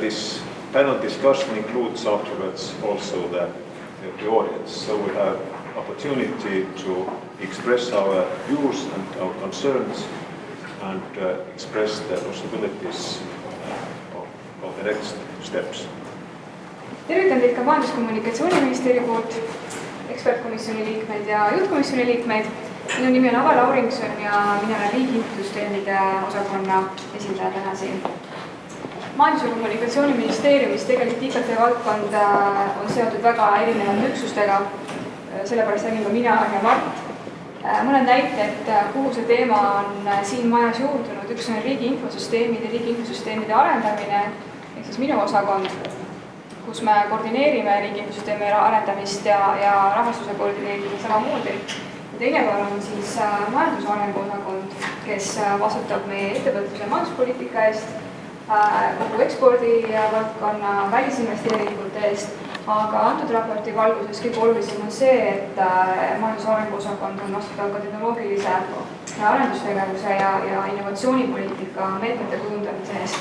this panel discussion includes afterwards also the audience. So we have opportunity to express our views and our concerns and express the possibilities of the next steps. Tervitan teid ka Majandus-kommunikatsiooniministeeriumi poolt, ekspertkomisjoni liikmeid ja juhtkomisjoni liikmeid. Minu nimi on Ava Lauringson ja mina olen riigi infosüsteemide osakonna esindaja täna siin. Majandus- ja kommunikatsiooniministeeriumis tegelikult IKT valdkond on seotud väga erinevate üksustega, sellepärast räägin ka mina ja Mart. Mõned näited, kuhu see teema on siin majas juurdunud. Üks on riigi infosüsteemide arendamine, ehk siis minu osakond, kus me koordineerime riigi infosüsteemi arendamist ja rahastuse koordineerimine samamoodi. Teine on siis majandusarengu osakond, kes vastutab meie ettevõtluse ja majanduspoliitika eest, kogu ekspordi valdkonna välisinvesteeringute eest, aga antud raporti valguses kõige olulisem on see, et majandusarengu osakond on vastutav ka tehnoloogilise arendustegevuse ja innovatsioonipoliitika meetmete kujundamise eest.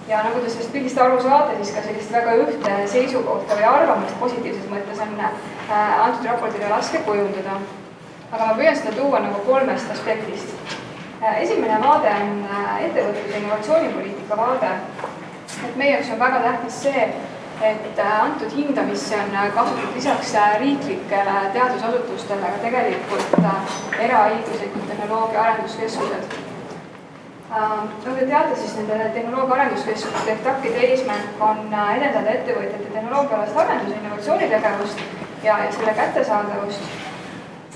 Ja nagu te sellest pildist aru saate, siis ka sellist väga ühte seisukohta või arvamist positiivses mõttes on antud raportile raske kujundada. Aga ma püüan seda tuua nagu 3 aspektist. Esimene vaade on ettevõtluse ja innovatsioonipoliitika vaade. Et meie jaoks on väga tähtis see, et antud hindamisse on kasutatud lisaks riiklikele teadusasutustele ka tegelikult eraõiguslikud tehnoloogia arenduskeskused. Nagu te teate, siis nende tehnoloogia arenduskeskuste ehk TAK-ide eesmärk on edendada ettevõtjate tehnoloogialast arendus- ja innovatsioonitegevust ja selle kättesaadavust.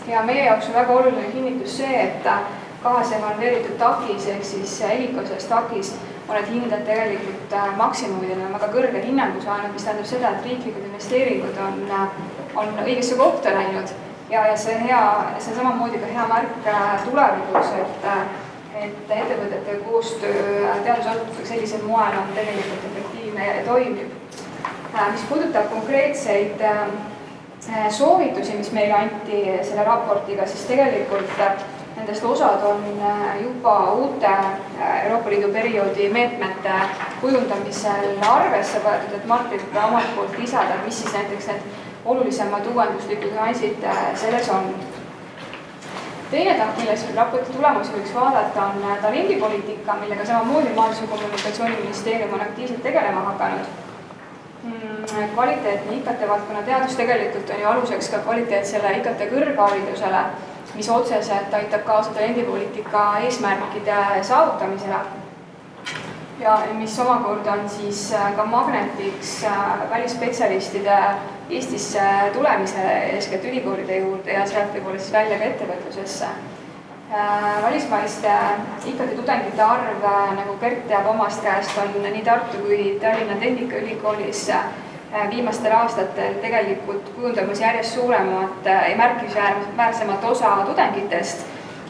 Ja meie jaoks on väga oluline kinnitus see, et kaasevalveeritud TAK-is ehk siis elikoses TAK-is on need hinded tegelikult maksimumidel on väga kõrge hinnangu saanud, mis tähendab seda, et riiklikud investeeringud on õigesse kohta läinud ja see on samamoodi ka hea märk tulevikus, et ettevõtete koostöö teadusasutusega sellisel moel on tegelikult efektiivne ja toimib. Mis puudutab konkreetseid soovitusi, mis meile anti selle raportiga, siis tegelikult nendest osad on juba uute Euroopa Liidu perioodi meetmete kujundamisel arvesse võetud, et Mart võib omalt poolt lisada, mis siis näiteks need olulisemad uuenduslikud nüansid selles on. Teine tahk, milles raporti tulemusi võiks vaadata, on talendipoliitika, millega samamoodi Majandus- ja Kommunikatsiooniministeerium on aktiivselt tegelema hakanud. Kvaliteetne IKT valdkonna teadus tegelikult on ju aluseks ka kvaliteetsele IKT kõrgharidusele, mis otseselt aitab kaasa talendipoliitika eesmärkide saavutamisele ja mis omakorda on siis ka magnetiks välisspetsialistide Eestisse tulemise eeskätt ülikoolide juurde ja sealt võib-olla siis välja ka ettevõtlusesse. Välismaiste IKT tudengite arv, nagu Gert teab omast käest, on nii Tartu kui Tallinna Tehnikaülikoolis viimastel aastatel tegelikult kujundamas järjest suuremat ja märkimisväärsemat osa tudengitest,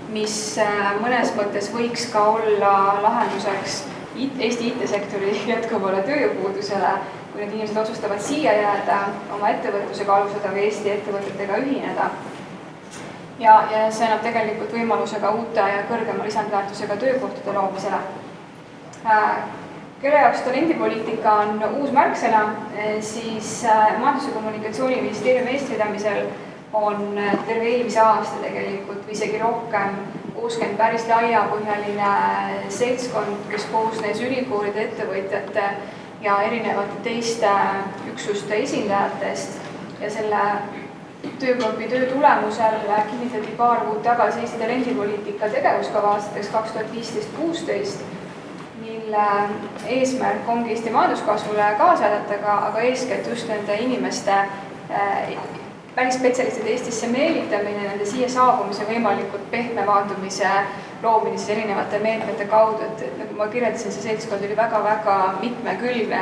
mis mõnes mõttes võiks ka olla lahenduseks Eesti IT-sektori jätkuvale tööjõupuudusele, kui need inimesed otsustavad siia jääda, oma ettevõtlusega alustada või Eesti ettevõtetega ühineda. Ja see annab tegelikult võimaluse ka uute ja kõrgema lisandväärtusega töökohtade loomisele. Kelle jaoks talendipoliitika on uus märksõna, siis Majandus- ja Kommunikatsiooniministeeriumi eestvedamisel on terve eelmise aasta tegelikult või isegi rohkem kooskäinud päris laiapõhjaline seltskond, kes koosnes ülikoolide, ettevõtjate ja erinevate teiste üksuste esindajatest ja selle töögrupi töö tulemusel kinnitati paar kuud tagasi Eesti talendipoliitika tegevuskava aastateks 2015-16, mille eesmärk ongi Eesti majanduskasvule kaasa aidata, aga eeskätt just nende inimeste välisspetsialistide Eestisse meelitamine, nende siia saabumise võimalikult pehme maandumise loomine siis erinevate meetmete kaudu, et nagu ma kirjeldasin, see seltskond oli väga-väga mitmekülgne,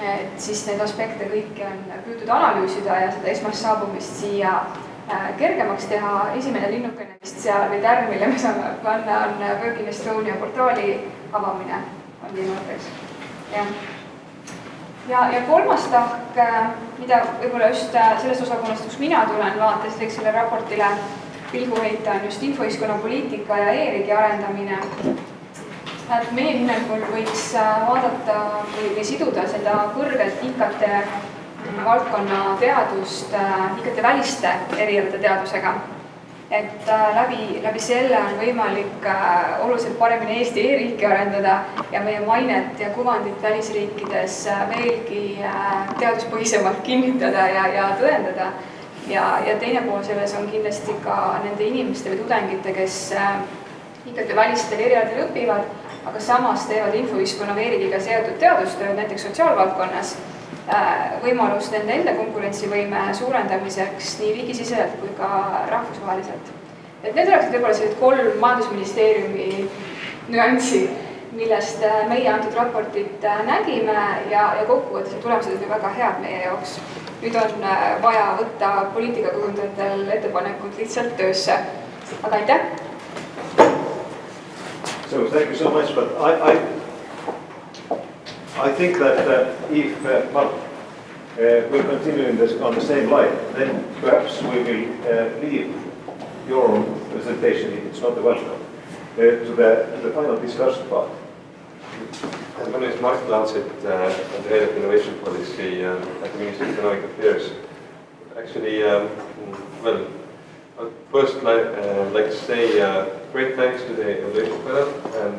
et siis neid aspekte kõiki on püütud analüüsida ja seda esmast saabumist siia kergemaks teha. Esimene linnukene vist seal või tärn, mille me saame panna, on Work in Estonia portaali avamine, on niimoodi. Ja kolmas tahk, mida võib-olla just sellest osakonnast, kus mina tulen, vaates võiks selle raportile pilgu heita, on just infoühiskonna poliitika ja e-riigi arendamine. et meie hinnangul võiks vaadata või siduda seda kõrgelt IKT valdkonna teadust IKT väliste erialade teadusega. Et läbi selle on võimalik oluliselt paremini Eesti e-riiki arendada ja meie mainet ja kuvandit välisriikides veelgi teaduspõhisemalt kinnitada ja tõendada. Ja teine pool selles on kindlasti ka nende inimeste või tudengite, kes IKT välistel erialadel õpivad, aga samas teevad infoühiskonna veerigiga seotud teadustööd, näiteks sotsiaalvaldkonnas, võimalus nende enda konkurentsivõime suurendamiseks nii riigisiselt kui ka rahvusvaheliselt. Et need oleksid võib-olla sellised 3 majandusministeeriumi nüanssi, millest meie antud raportit nägime ja kokkuvõttes tulemused on väga head meie jaoks. Nüüd on vaja võtta poliitikakujundajatel ettepanekud lihtsalt töösse. Aga aitäh! So thank you so much, but I think that if we'll continue on the same line, then perhaps we will leave your presentation, if it's not the welcome, to the final discussion part. My name is Mark Lancet, I'm the head of innovation policy at the Ministry of Economic Affairs. Actually, well, I'd first like to say great thanks to the Evaluation Panel and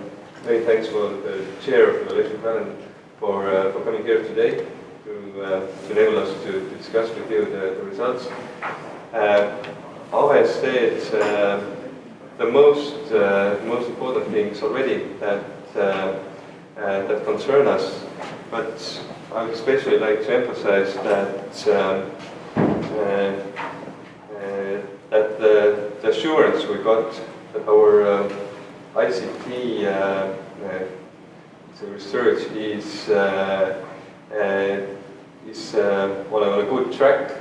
many thanks for the chair of the Evaluation Panel for coming here today to enable us to discuss with you the results. I said the most important things already that concern us, but I would especially like to emphasize that the assurance we got that our ICT research is on a good track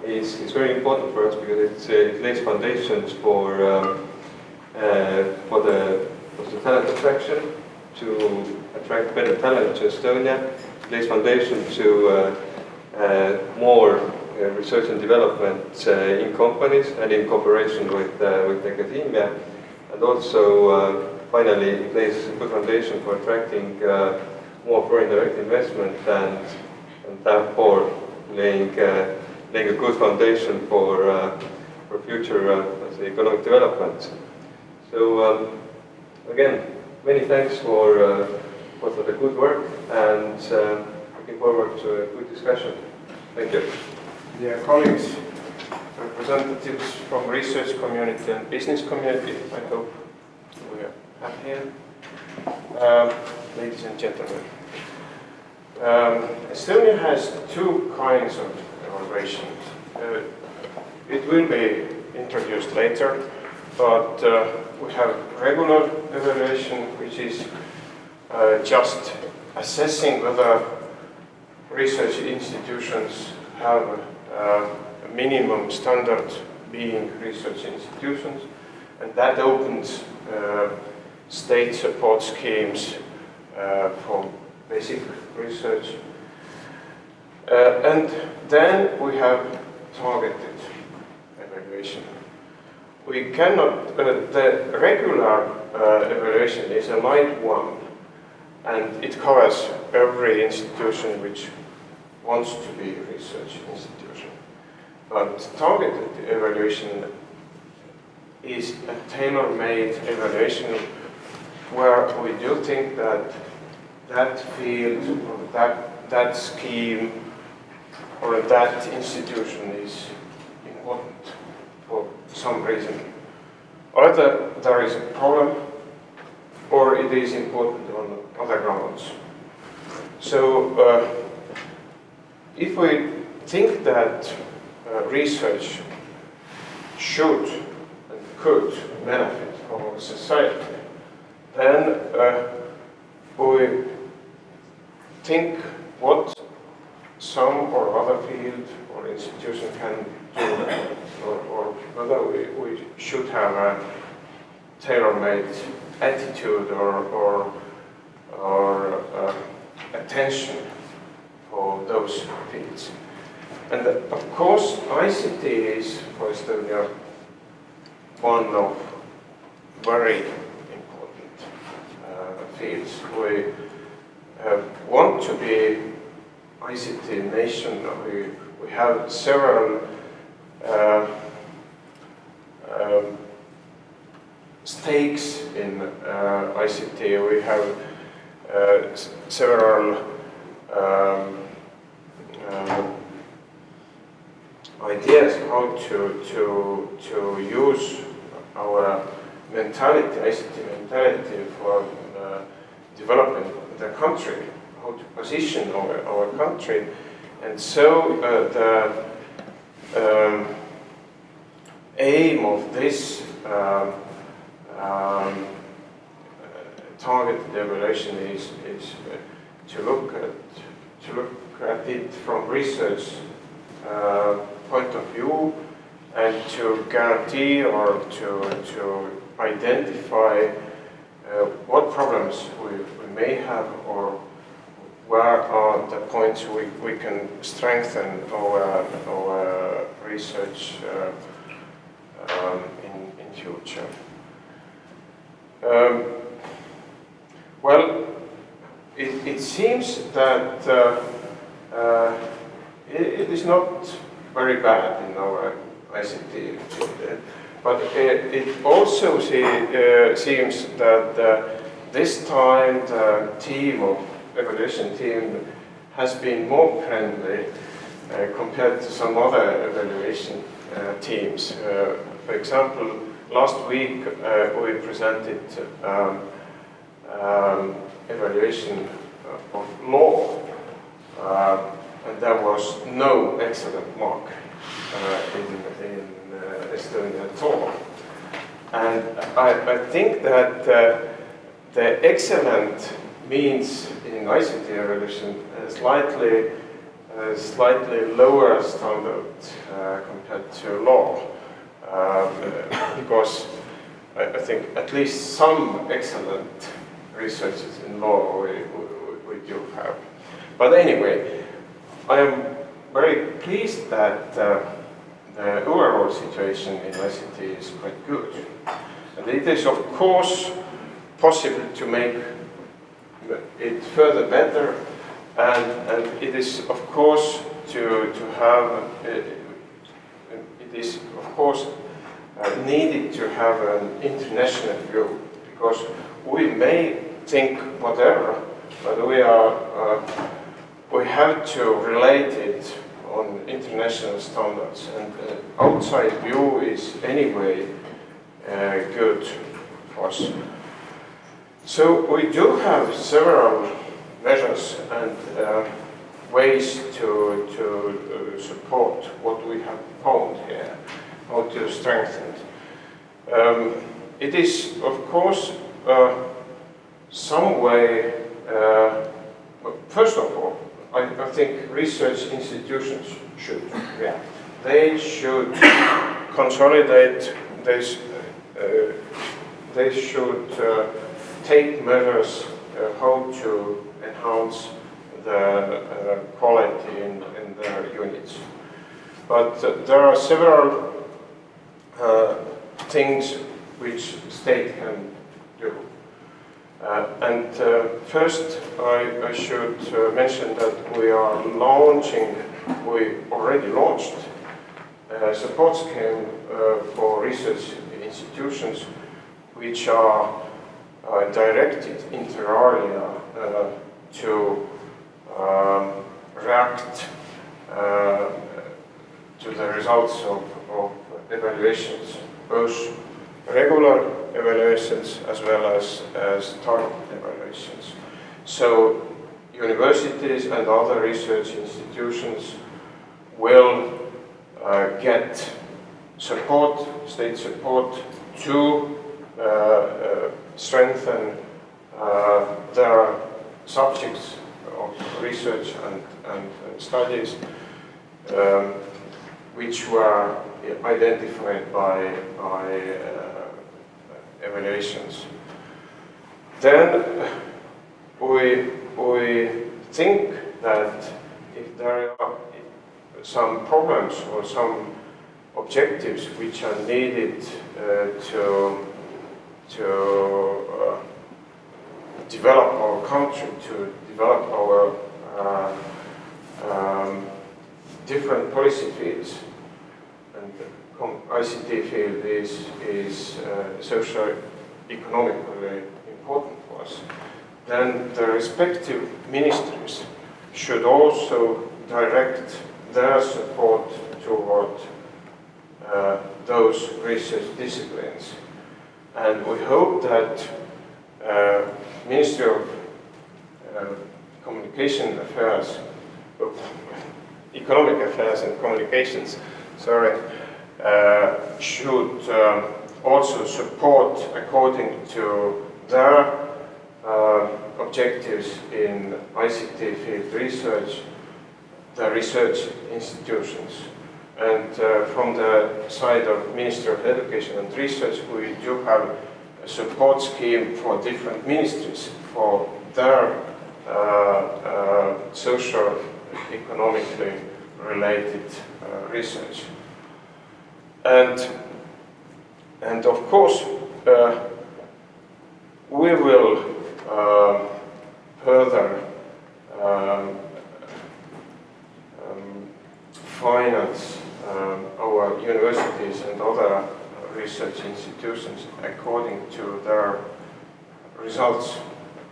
is very important for us because it lays foundations for the talent attraction, to attract better talent to Estonia. It lays foundation to more research and development in companies and in cooperation with academia, and also finally it lays a good foundation for attracting more foreign direct investment and therefore laying a good foundation for future economic development. So again, many thanks for the good work and looking forward to a good discussion. Thank you. Dear colleagues, representatives from research community and business community, I hope we are here. Ladies and gentlemen, Estonia has 2 kinds of evaluations. It will be introduced later, but we have regular evaluation, which is just assessing whether research institutions have a minimum standard being research institutions, and that opens state support schemes for basic research. And then we have targeted evaluation. We cannot, the regular evaluation is a light one, and it covers every institution which wants to be a research institution. But targeted evaluation is a tailor-made evaluation where we do think that that field or that scheme or that institution is important for some reason. Either there is a problem or it is important on other grounds. So if we think that research should and could benefit our society, then we think what some or other field or institution can do, or whether we should have a tailor-made attitude or attention for those fields. And of course, ICT is for Estonia one of very important fields. We want to be ICT nation. We have several stakes in ICT. We have several ideas how to use our mentality, ICT mentality, for developing the country, how to position our country. And so the aim of this targeted evaluation is to look at it from research point of view, and to guarantee or to identify what problems we may have, or where are the points we can strengthen our research in future. Well, it seems that it is not very bad in our ICT, but it also seems that this time the evaluation team has been more friendly compared to some other evaluation teams. For example, last week we presented evaluation of law, and there was no excellent mark in Estonia at all. And I think that the excellent means in ICT evaluation slightly lower standard compared to law, because I think at least some excellent researchers in law we do have. But anyway, I am very pleased that the overall situation in ICT is quite good. And it is of course possible to make it further better, and it is of course to have, it is of course needed to have an international view, because we may think whatever, but we have to relate it on international standards, and outside view is anyway good for us. So we do have several measures and ways to support what we have found here, how to strengthen it. It is of course some way, first of all, I think research institutions should react. They should consolidate this, they should take measures how to enhance the quality in their units. But there are several things which state can do. And first, I should mention that we already launched a support scheme for research institutions, which are directed inter alia to react to the results of evaluations, both regular evaluations as well as targeted evaluations. So universities and other research institutions will get support, state support, to strengthen their subjects of research and studies, which were identified by evaluations. Then we think that if there are some problems or some objectives which are needed to develop our country, to develop our different policy fields. And the ICT field is socio-economically important for us. Then the respective ministries should also direct their support toward those research disciplines. And we hope that Ministry of Communication Affairs, Economic Affairs and Communications, should also support according to their objectives in ICT field research, the research institutions. And from the side of Ministry of Education and Research, we do have a support scheme for different ministries for their socio-economically related research. And of course, we will further finance our universities and other research institutions according to their results,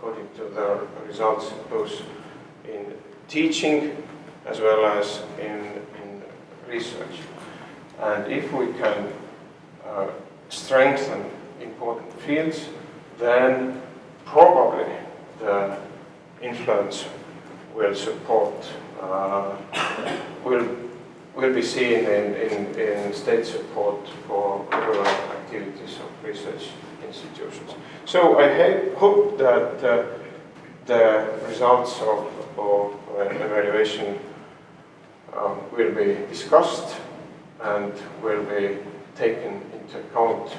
both in teaching as well as in research. And if we can strengthen important fields, then probably the influence will support, will be seen in state support for regular activities of research institutions. So I hope that the results of evaluation will be discussed and will be taken into account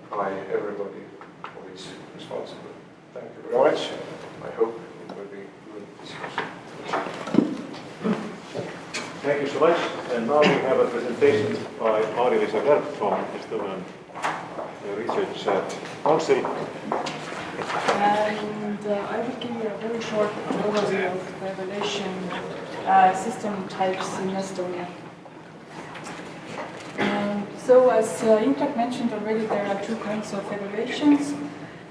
by everybody who is responsible. Thank you very much. I hope it will be a good discussion. Thank you so much. And now we have a presentation by Maarja-Liisa Kärp from Estonian Research Council. And I will give you a very short overview of the evaluation system types in Estonia. So as Indrek mentioned already, there are two kinds of evaluations.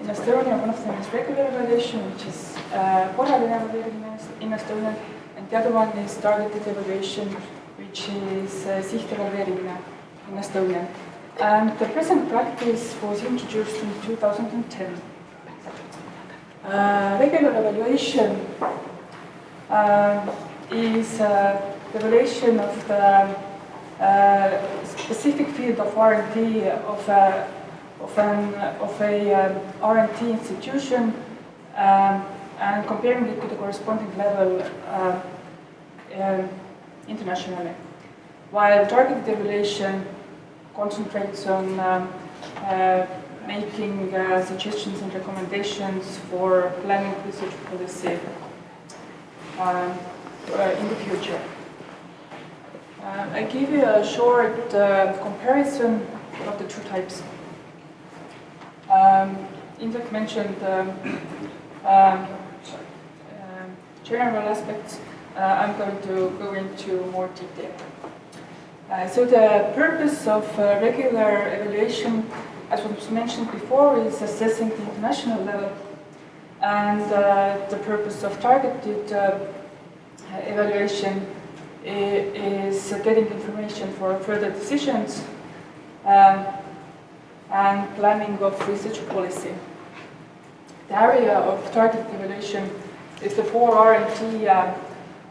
In Estonia, one of them is regular evaluation, which is korraline evaluation in Estonia, and the other one is targeted evaluation, which is sihtevalveerimine in Estonia. And the present practice was introduced in 2010. Regular evaluation is the evaluation of the specific field of R&D of a R&D institution and comparing it to the corresponding level internationally. While targeted evaluation concentrates on making suggestions and recommendations for planning research policy in the future. I give you a short comparison of the two types. Indrek mentioned general aspects. I'm going to go into more detail. So the purpose of regular evaluation, as was mentioned before, is assessing the international level, and the purpose of targeted evaluation is getting information for further decisions and planning of research policy. The area of targeted evaluation is the 4 R&D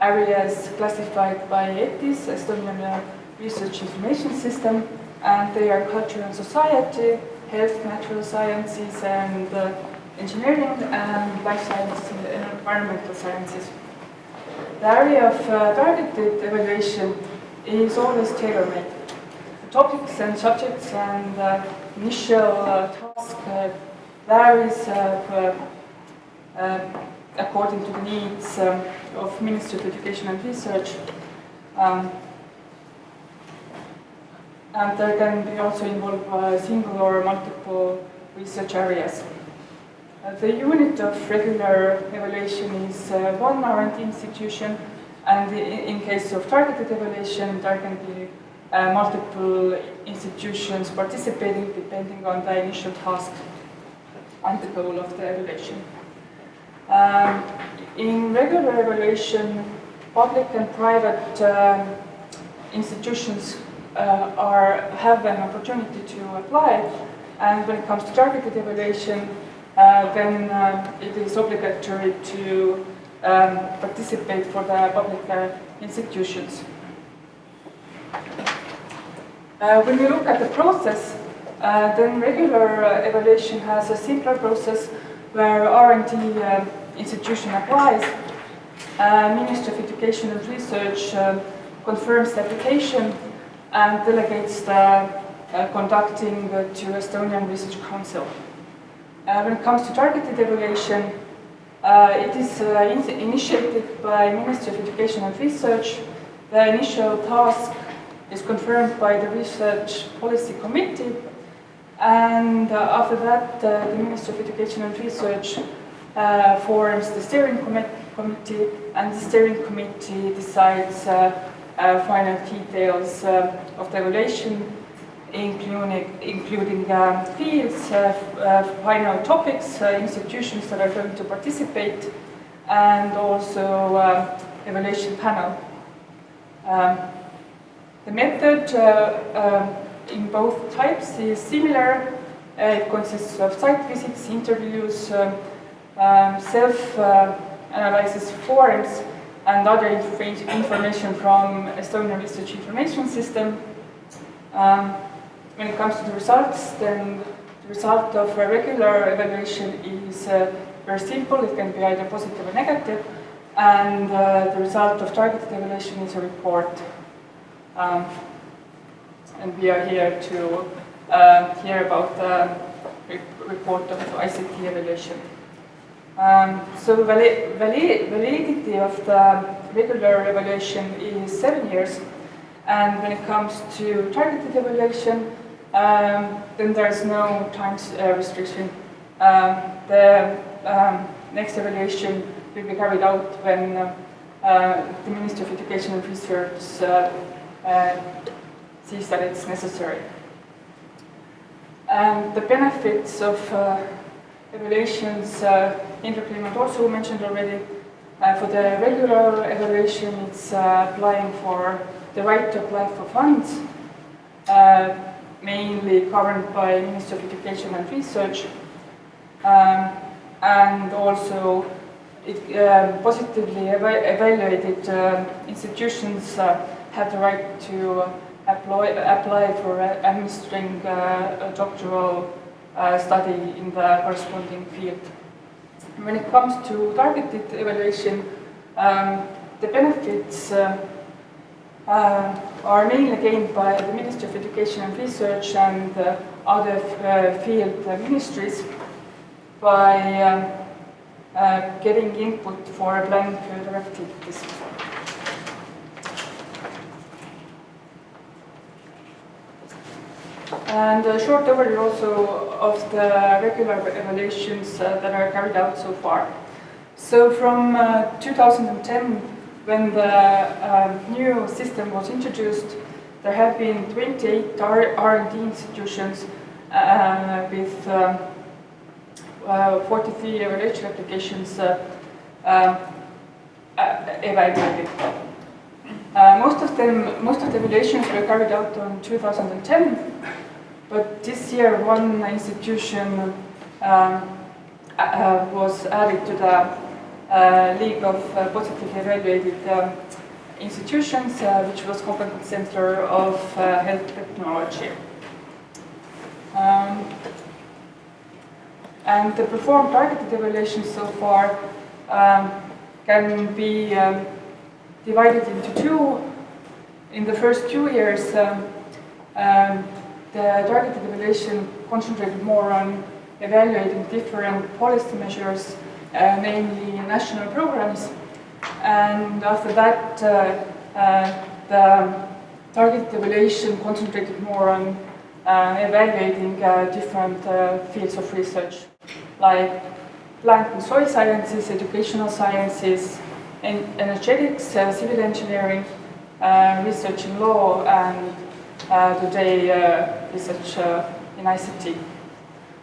areas classified by ETIS, Estonian Research Information System, and they are culture and society, health, natural sciences, and engineering, and life sciences and environmental sciences. The area of targeted evaluation is always tailor-made. The topics and subjects and initial task varies according to the needs of Ministry of Education and Research. And there can be also involve single or multiple research areas. The unit of regular evaluation is one R&D institution, and in case of targeted evaluation, there can be multiple institutions participating depending on the initial task and the goal of the evaluation. In regular evaluation, public and private institutions have an opportunity to apply, and when it comes to targeted evaluation, then it is obligatory to participate for the public institutions. When we look at the process, then regular evaluation has a simpler process where R&D institution applies. Ministry of Education and Research confirms the application and delegates the conducting to Estonian Research Council. When it comes to targeted evaluation, it is initiated by Ministry of Education and Research. The initial task is confirmed by the Research Policy Committee, and after that the Ministry of Education and Research forms the steering committee, and the steering committee decides final details of the evaluation, including fields, final topics, institutions that are going to participate, and also evaluation panel. The method in both types is similar. It consists of site visits, interviews, self-analysis forums, and other information from Estonian Research Information System. When it comes to the results, then the result of a regular evaluation is very simple. It can be either positive or negative, and the result of targeted evaluation is a report. And we are here to hear about the report of ICT evaluation. So the validity of the regular evaluation is 7 years, and when it comes to targeted evaluation, then there's no time restriction. The next evaluation will be carried out when the Ministry of Education and Research sees that it's necessary. And the benefits of evaluations, Indrek Liimand also mentioned already. For the regular evaluation, it's applying for the right to apply for funds, mainly governed by Ministry of Education and Research, and also it positively evaluated institutions have the right to apply for administering a doctoral study in the corresponding field. When it comes to targeted evaluation, the benefits are mainly gained by the Ministry of Education and Research and other field ministries by getting input for planning further activities. And a short overview also of the regular evaluations that are carried out so far. So from 2010, when the new system was introduced, there have been 28 R&D institutions with 43 evaluation applications evaluated. Most of the evaluations were carried out in 2010, but this year one institution was added to the League of Positively Evaluated Institutions, which was Competence Center of Health Technology. And the performed targeted evaluations so far can be divided into two. In the first 2 years, the targeted evaluation concentrated more on evaluating different policy measures, namely national programs. And after that, the targeted evaluation concentrated more on evaluating different fields of research, like plant and soil sciences, educational sciences, energetics, civil engineering, research in law, and today research in ICT.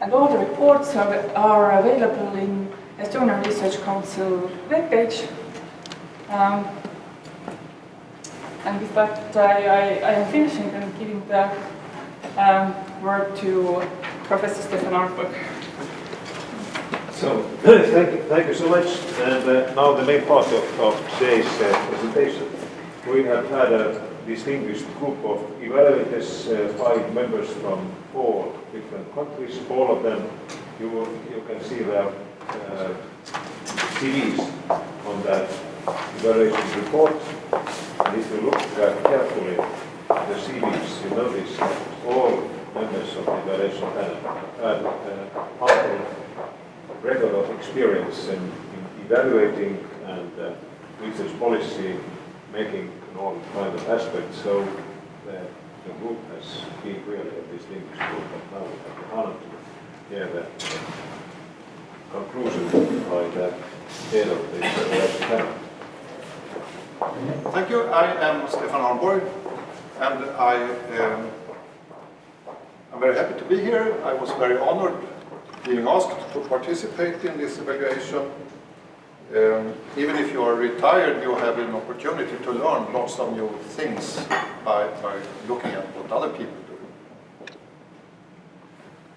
And all the reports are available in Estonian Research Council webpage. And with that, I am finishing and giving the word to Professor Stefan Arnberg. So, thank you so much. And now the main part of today's presentation. We have had a distinguished group of evaluators, 5 members from 4 different countries. All of them, you can see their CVs on that evaluation report. And if you look carefully at the CVs, you notice that all members of the evaluation panel had ample record of experience in evaluating and research policy making and all kind of aspects. So the group has been really a distinguished group, but now we have the honor to hear the conclusion by the head of the evaluation panel. Thank you. I am Stefan Arnberg, and I'm very happy to be here. I was very honored being asked to participate in this evaluation. Even if you are retired, you have an opportunity to learn lots of new things by looking at what other people do.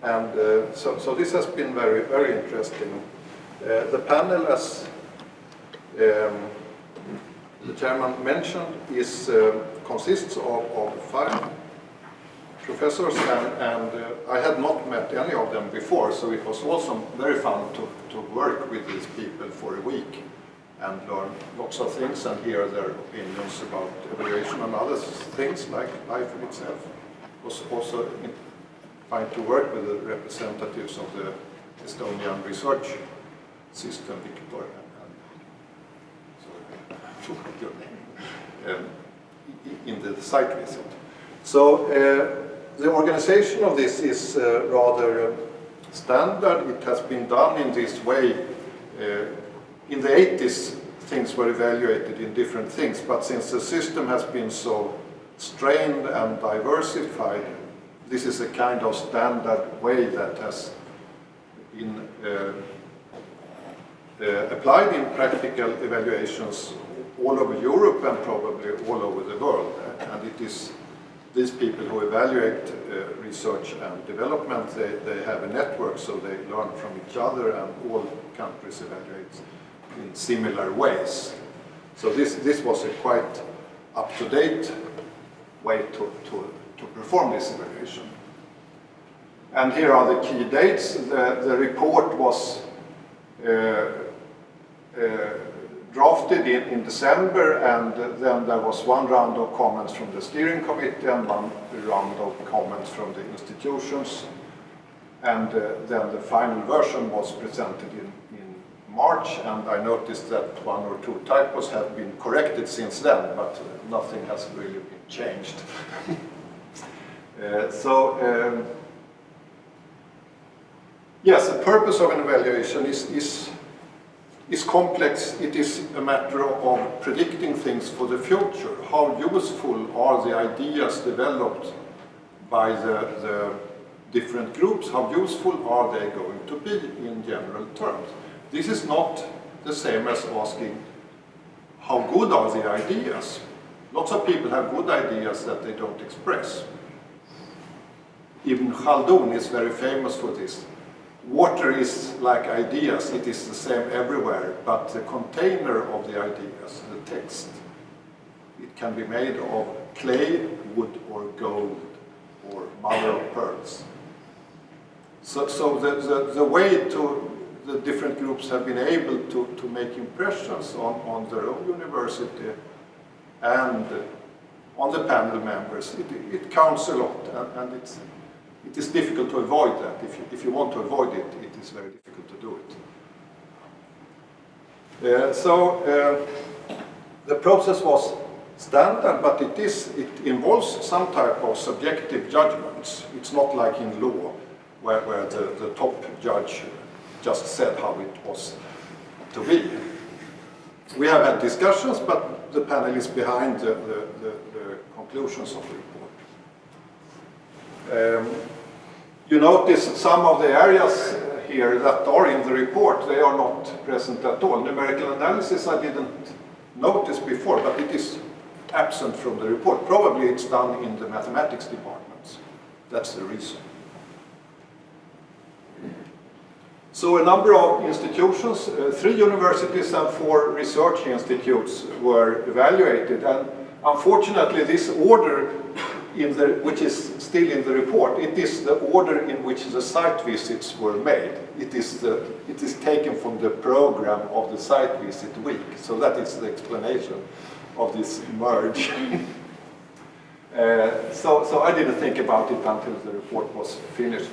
And so this has been very, very interesting. The panel, as the chairman mentioned, consists of 5 professors, and I had not met any of them before, so it was also very fun to work with these people for a week and learn lots of things and hear their opinions about evaluation and other things like life in itself. It was also fun to work with the representatives of the Estonian research system, Victor, in the site visit. So the organization of this is rather standard. It has been done in this way. In the 80s, things were evaluated in different things, but since the system has been so strained and diversified, this is a kind of standard way that has been applied in practical evaluations all over Europe and probably all over the world. And it is these people who evaluate research and development, they have a network, so they learn from each other, and all countries evaluate in similar ways. So this was a quite up-to-date way to perform this evaluation. And here are the key dates. The report was drafted in December, and then there was 1 round of comments from the steering committee and 1 round of comments from the institutions. And then the final version was presented in March, and I noticed that 1 or 2 typos have been corrected since then, but nothing has really been changed. Yes, the purpose of an evaluation is complex. It is a matter of predicting things for the future. How useful are the ideas developed by the different groups? How useful are they going to be in general terms? This is not the same as asking how good are the ideas. Lots of people have good ideas that they don't express. Ibn Khaldun is very famous for this. Water is like ideas, it is the same everywhere, but the container of the ideas, the text, it can be made of clay, wood, or gold, or mother of pearls. So the way the different groups have been able to make impressions on their own university and on the panel members, it counts a lot, and it is difficult to avoid that. If you want to avoid it, it is very difficult to do it. The process was standard, but it involves some type of subjective judgments. It's not like in law, where the top judge just said how it was to be. We have had discussions, but the panel is behind the conclusions of the report. You notice some of the areas here that are in the report, they are not present at all. Numerical analysis I didn't notice before, but it is absent from the report. Probably it's done in the mathematics departments. That's the reason. So a number of institutions, 3 universities and 4 research institutes were evaluated, and unfortunately this order which is still in the report, it is the order in which the site visits were made. It is taken from the program of the site visit week, so that is the explanation of this merge. So I didn't think about it until the report was finished.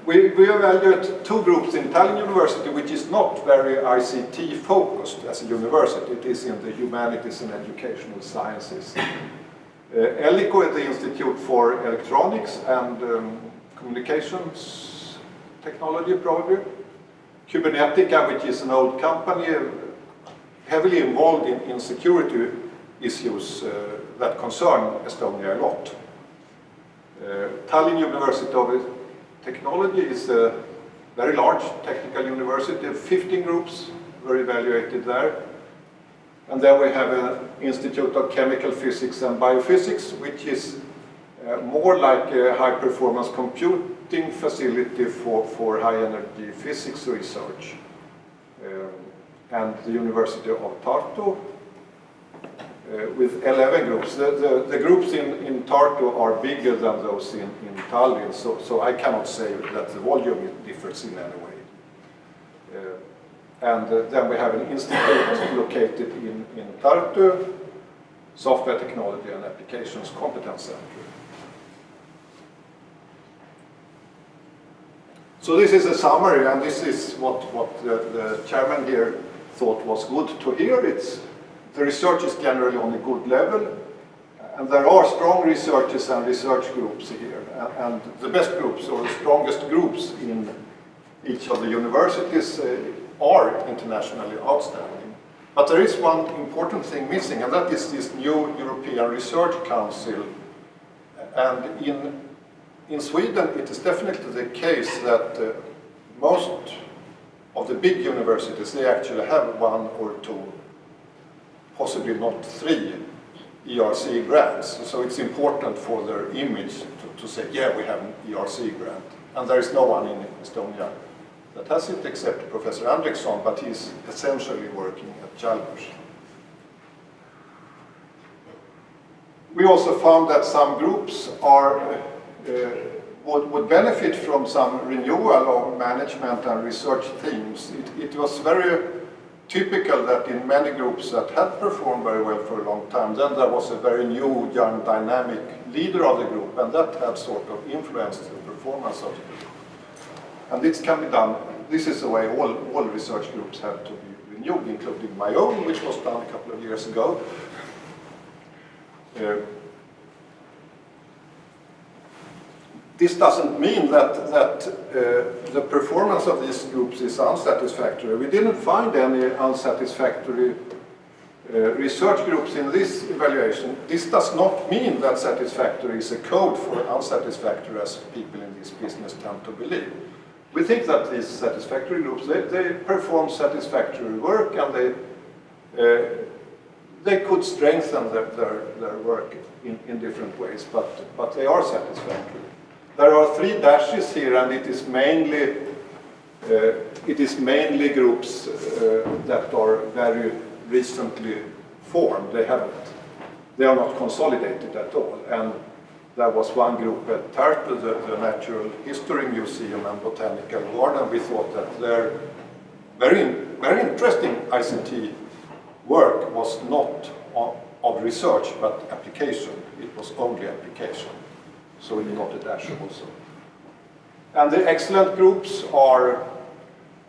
We evaluate 2 groups in Tallinn University, which is not very ICT focused as a university. It is in the humanities and educational sciences. ELICO is the Institute for Electronics and Communications Technology, probably. Kubernetica, which is an old company, heavily involved in security issues that concern Estonia a lot. Tallinn University of Technology is a very large technical university. 15 groups were evaluated there. And then we have an Institute of Chemical Physics and Biophysics, which is more like a high-performance computing facility for high-energy physics research. And the University of Tartu, with 11 groups. The groups in Tartu are bigger than those in Tallinn, so I cannot say that the volume differs in any way. And then we have an institute located in Tartu, Software Technology and Applications Competence Center. So this is a summary, and this is what the chairman here thought was good to hear. The research is generally on a good level, and there are strong researchers and research groups here, and the best groups or the strongest groups in each of the universities are internationally outstanding. But there is one important thing missing, and that is this new European Research Council. And in Sweden, it is definitely the case that most of the big universities, they actually have 1 or 2, possibly not 3 ERC grants. So it's important for their image to say, yeah, we have an ERC grant. And there is no one in Estonia that has it except Professor Andriksson, but he's essentially working at Chalmers. We also found that some groups would benefit from some renewal of management and research themes. It was very typical that in many groups that had performed very well for a long time, then there was a very new, young, dynamic leader of the group, and that had sort of influenced the performance of the group. And this can be done, this is the way all research groups have to be renewed, including my own, which was done a couple of years ago. This doesn't mean that the performance of these groups is unsatisfactory. We didn't find any unsatisfactory research groups in this evaluation. This does not mean that satisfactory is a code for unsatisfactory, as people in this business tend to believe. We think that these satisfactory groups, they perform satisfactory work, and they could strengthen their work in different ways, but they are satisfactory. There are 3 dashes here, and it is mainly groups that are very recently formed. They are not consolidated at all. And there was one group at Tartu, the Natural History Museum and Botanical Garden. We thought that their very, very interesting ICT work was not of research, but application. It was only application. So we got a dash also. And the excellent groups are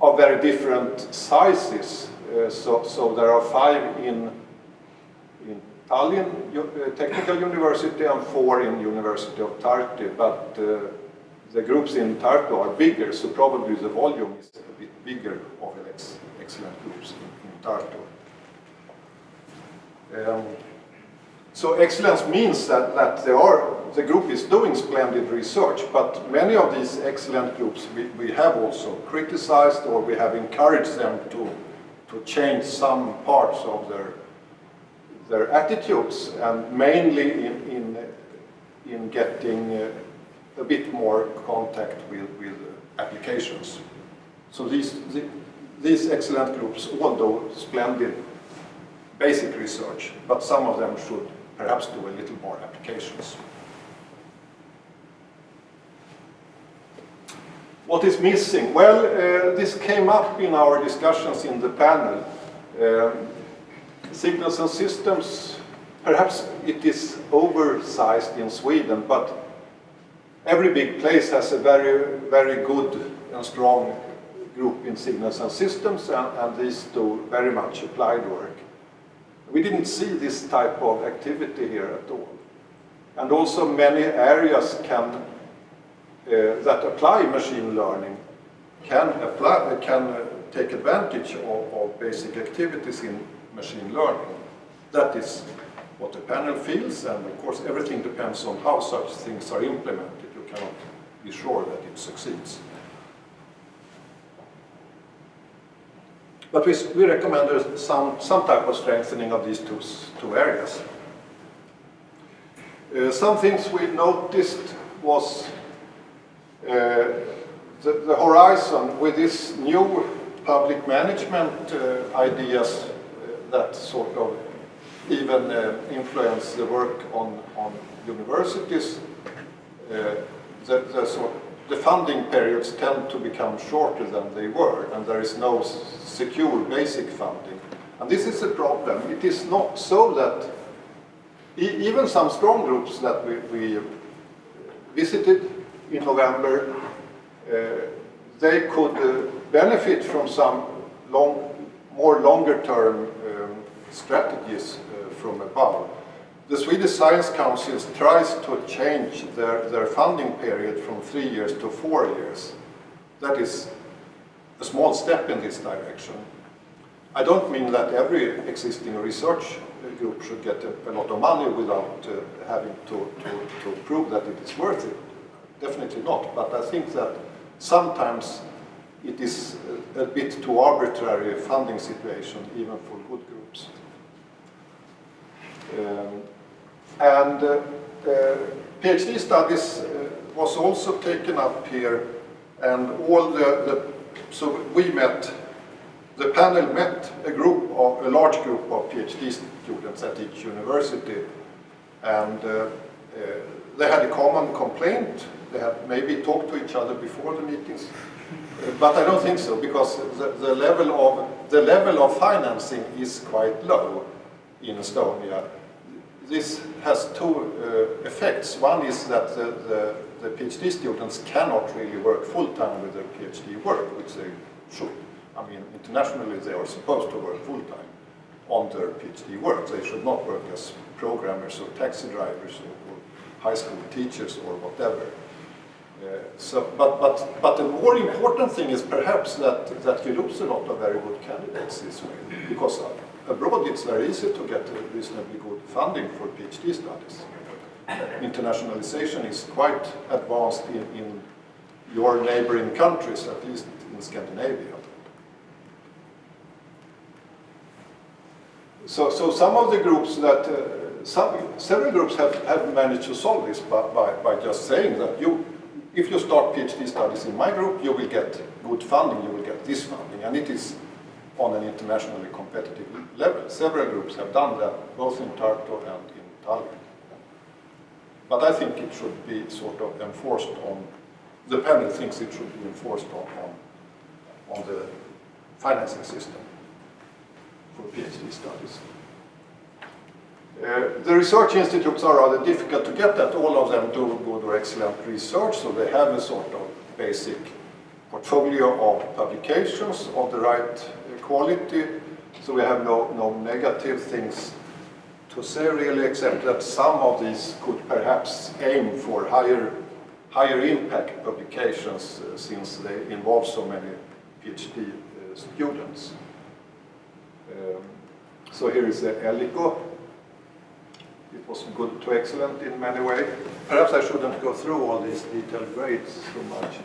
of very different sizes. So there are 5 in Tallinn Technical University and 4 in University of Tartu, but the groups in Tartu are bigger, so probably the volume is a bit bigger of excellent groups in Tartu. So excellence means that the group is doing splendid research, but many of these excellent groups we have also criticized, or we have encouraged them to change some parts of their attitudes, and mainly in getting a bit more contact with applications. So these excellent groups all do splendid basic research, but some of them should perhaps do a little more applications. What is missing? Well, this came up in our discussions in the panel. Signals and systems, perhaps it is oversized in Sweden, but every big place has a very, very good and strong group in signals and systems, and these do very much applied work. We didn't see this type of activity here at all. And also many areas that apply machine learning can take advantage of basic activities in machine learning. That is what the panel feels, and of course everything depends on how such things are implemented. You cannot be sure that it succeeds. But we recommend some type of strengthening of these two areas. Some things we noticed was the horizon with this new public management ideas that sort of even influence the work on universities. The funding periods tend to become shorter than they were, and there is no secure basic funding. And this is a problem. It is not so that even some strong groups that we visited in November, they could benefit from some more longer-term strategies from above. The Swedish Science Council tries to change their funding period from 3 years to 4 years. That is a small step in this direction. I don't mean that every existing research group should get a lot of money without having to prove that it is worth it. Definitely not, but I think that sometimes it is a bit too arbitrary a funding situation, even for good groups. PhD studies was also taken up here, and all so we met, the panel met a large group of PhD students at each university, and they had a common complaint. They had maybe talked to each other before the meetings, but I don't think so, because the level of financing is quite low in Estonia. This has two effects. One is that the PhD students cannot really work full-time with their PhD work, which they should. I mean, internationally they are supposed to work full-time on their PhD work. They should not work as programmers or taxi drivers or high school teachers or whatever. But the more important thing is perhaps that you lose a lot of very good candidates this way, because abroad it's very easy to get reasonably good funding for PhD studies. Internationalization is quite advanced in your neighboring countries, at least in Scandinavia. So some of the groups several groups have managed to solve this by just saying that if you start PhD studies in my group, you will get good funding, you will get this funding, and it is on an internationally competitive level. Several groups have done that, both in Tartu and in Tallinn. But I think it should be sort of enforced on, the panel thinks it should be enforced on the financing system for PhD studies. The research institutes are rather difficult to get at. All of them do good or excellent research, so they have a sort of basic portfolio of publications of the right quality. So we have no negative things to say really, except that some of these could perhaps aim for higher higher impact publications since they involve so many PhD students. So here is the ELICO. It was good to excellent in many ways. Perhaps I shouldn't go through all these detailed grades so much.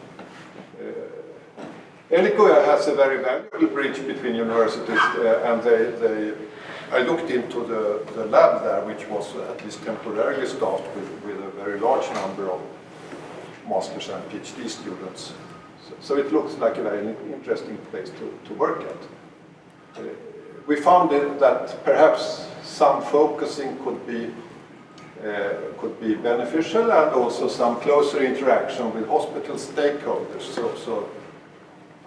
ELICO has a very valuable bridge between universities, and I looked into the lab there, which was at least temporarily staffed with a very large number of masters and PhD students. So it looks like a very interesting place to work at. We found that perhaps some focusing could be beneficial, and also some closer interaction with hospital stakeholders. So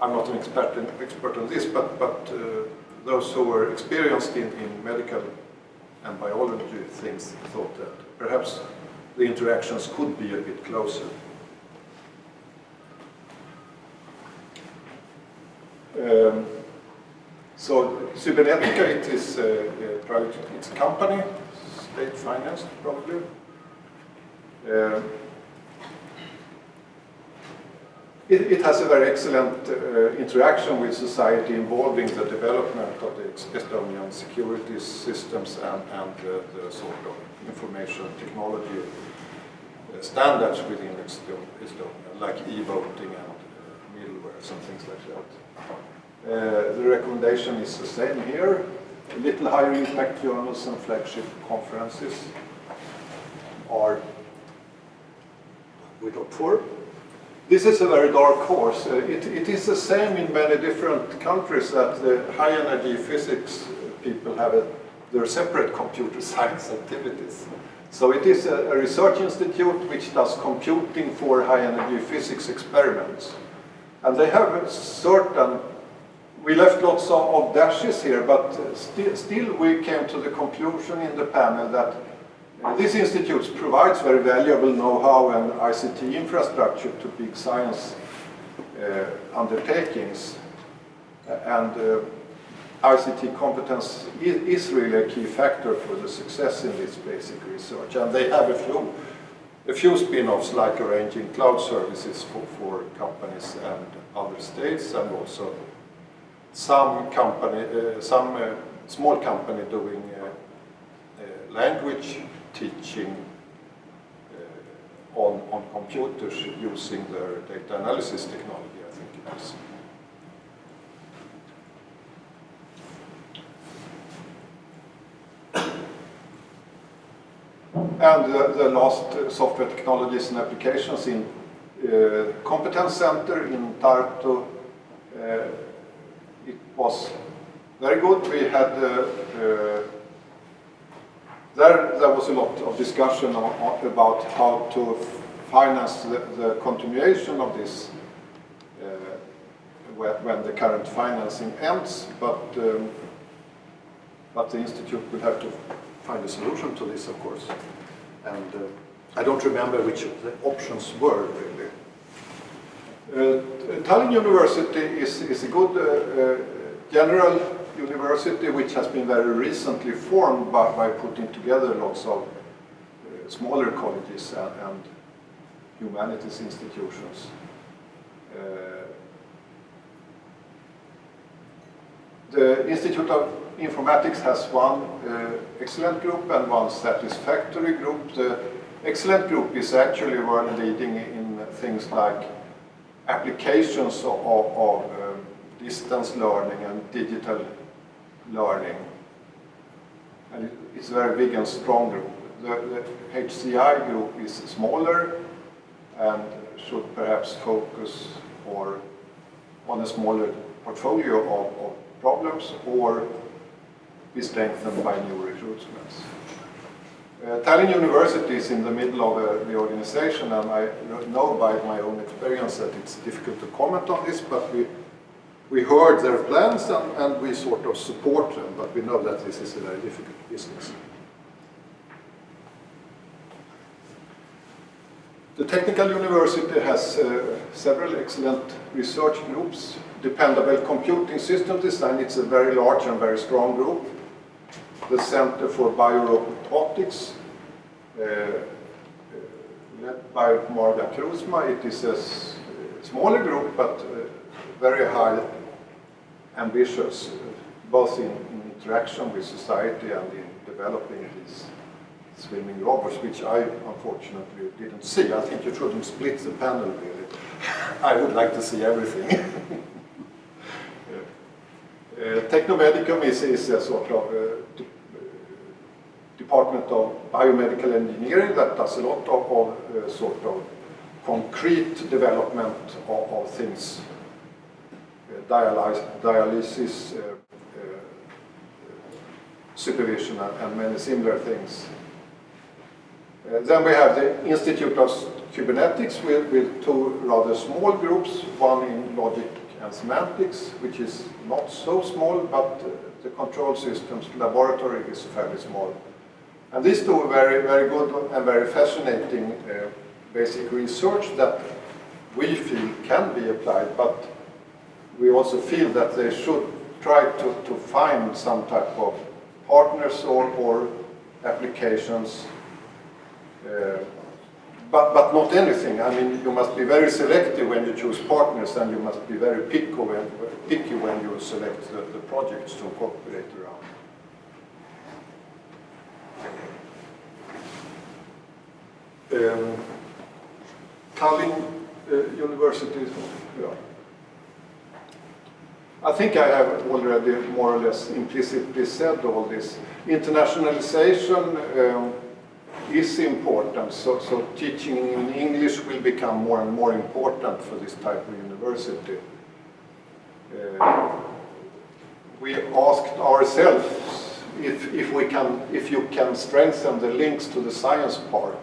I'm not an expert on this, but those who were experienced in medical and biology things thought that perhaps the interactions could be a bit closer. So Cybernetica, it is a private, it's a company, state financed probably. It has a very excellent interaction with society, involving the development of the Estonian security systems and the sort of information technology standards within Estonia, like e-voting and middleware and things like that. The recommendation is the same here. A little higher impact journals and flagship conferences are we look for. This is a very dark horse. It is the same in many different countries, that the high energy physics people have their separate computer science activities. So it is a research institute which does computing for high energy physics experiments. And they have a certain, we left lots of dashes here, but still we came to the conclusion in the panel that this institute provides very valuable know-how and ICT infrastructure to big science undertakings. And ICT competence is really a key factor for the success in this basic research. And they have a few spin-offs, like arranging cloud services for companies and other states, and also some small company doing language teaching on computers using their data analysis technology, I think it is. And the last software technologies and applications in competence center in Tartu, it was very good. We had there was a lot of discussion about how to finance the continuation of this when the current financing ends, but the institute will have to find a solution to this, of course. And I don't remember which of the options were, really. Tallinn University is a good general university which has been very recently formed by putting together lots of smaller colleges and humanities institutions. The Institute of Informatics has one excellent group and one satisfactory group. The excellent group is actually world leading in things like applications of distance learning and digital learning. And it's a very big and strong group. The HCI group is smaller and should perhaps focus on a smaller portfolio of problems, or be strengthened by new recruitments. Tallinn University is in the middle of the organization, and I know by my own experience that it's difficult to comment on this, but we heard their plans and we sort of support them, but we know that this is a very difficult business. The Technical University has several excellent research groups. Dependable Computing System Design, it's a very large and very strong group. The Center for Biorobotics, led by Marga Krusma. It is a smaller group, but very high ambitious, both in interaction with society and in developing these swimming robots, which I unfortunately didn't see. I think you shouldn't split the panel, really. I would like to see everything. Technomedicum is a sort of department of biomedical engineering that does a lot of sort of concrete development of things, dialysis, supervision, and many similar things. Then we have the Institute of Cybernetics with two rather small groups, one in logic and semantics, which is not so small, but the control systems laboratory is fairly small. And these two are very, very good and very fascinating basic research that we feel can be applied, but we also feel that they should try to find some type of partners or applications, but not anything. I mean, you must be very selective when you choose partners, and you must be very picky when you select the projects to cooperate around. Tallinn University, yeah. I think I have already more or less implicitly said all this. Internationalization is important, so teaching in English will become more and more important for this type of university. We asked ourselves if you can strengthen the links to the science park.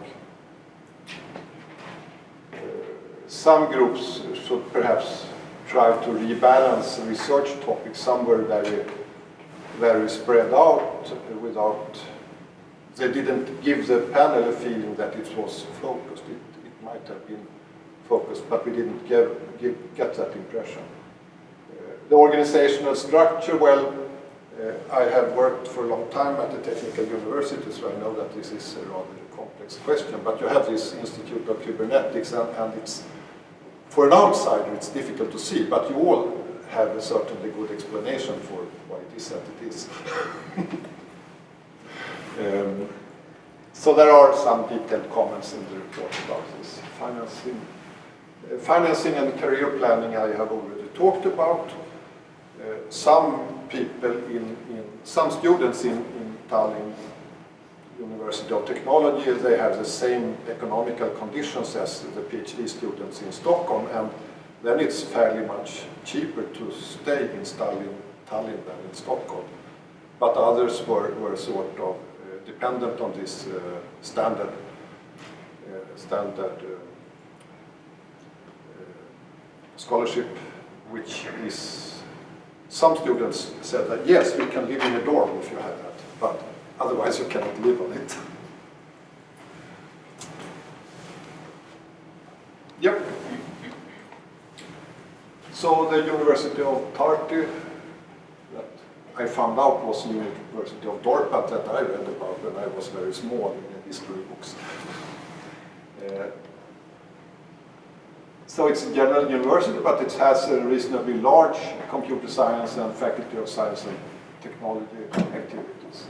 Some groups should perhaps try to rebalance research topics. Some were very, very spread out without. They didn't give the panel a feeling that it was focused. It might have been focused, but we didn't get that impression. The organizational structure, well, I have worked for a long time at the technical university, so I know that this is a rather complex question, but you have this Institute of Cybernetics, and it's, for an outsider, it's difficult to see, but you all have a certainly good explanation for why it is that it is. So there are some detailed comments in the report about this. Financing and career planning I have already talked about. Some students in Tallinn University of Technology, they have the same economical conditions as the PhD students in Stockholm, and then it's fairly much cheaper to stay in Tallinn than in Stockholm. But others were sort of dependent on this standard scholarship, which is, some students said that yes, we can live in a dorm if you have that, but otherwise you cannot live on it. Yep. So the University of Tartu, that I found out was the University of Dorpat that I read about when I was very small in the history books. So it's a general university, but it has a reasonably large computer science and faculty of science and technology activities.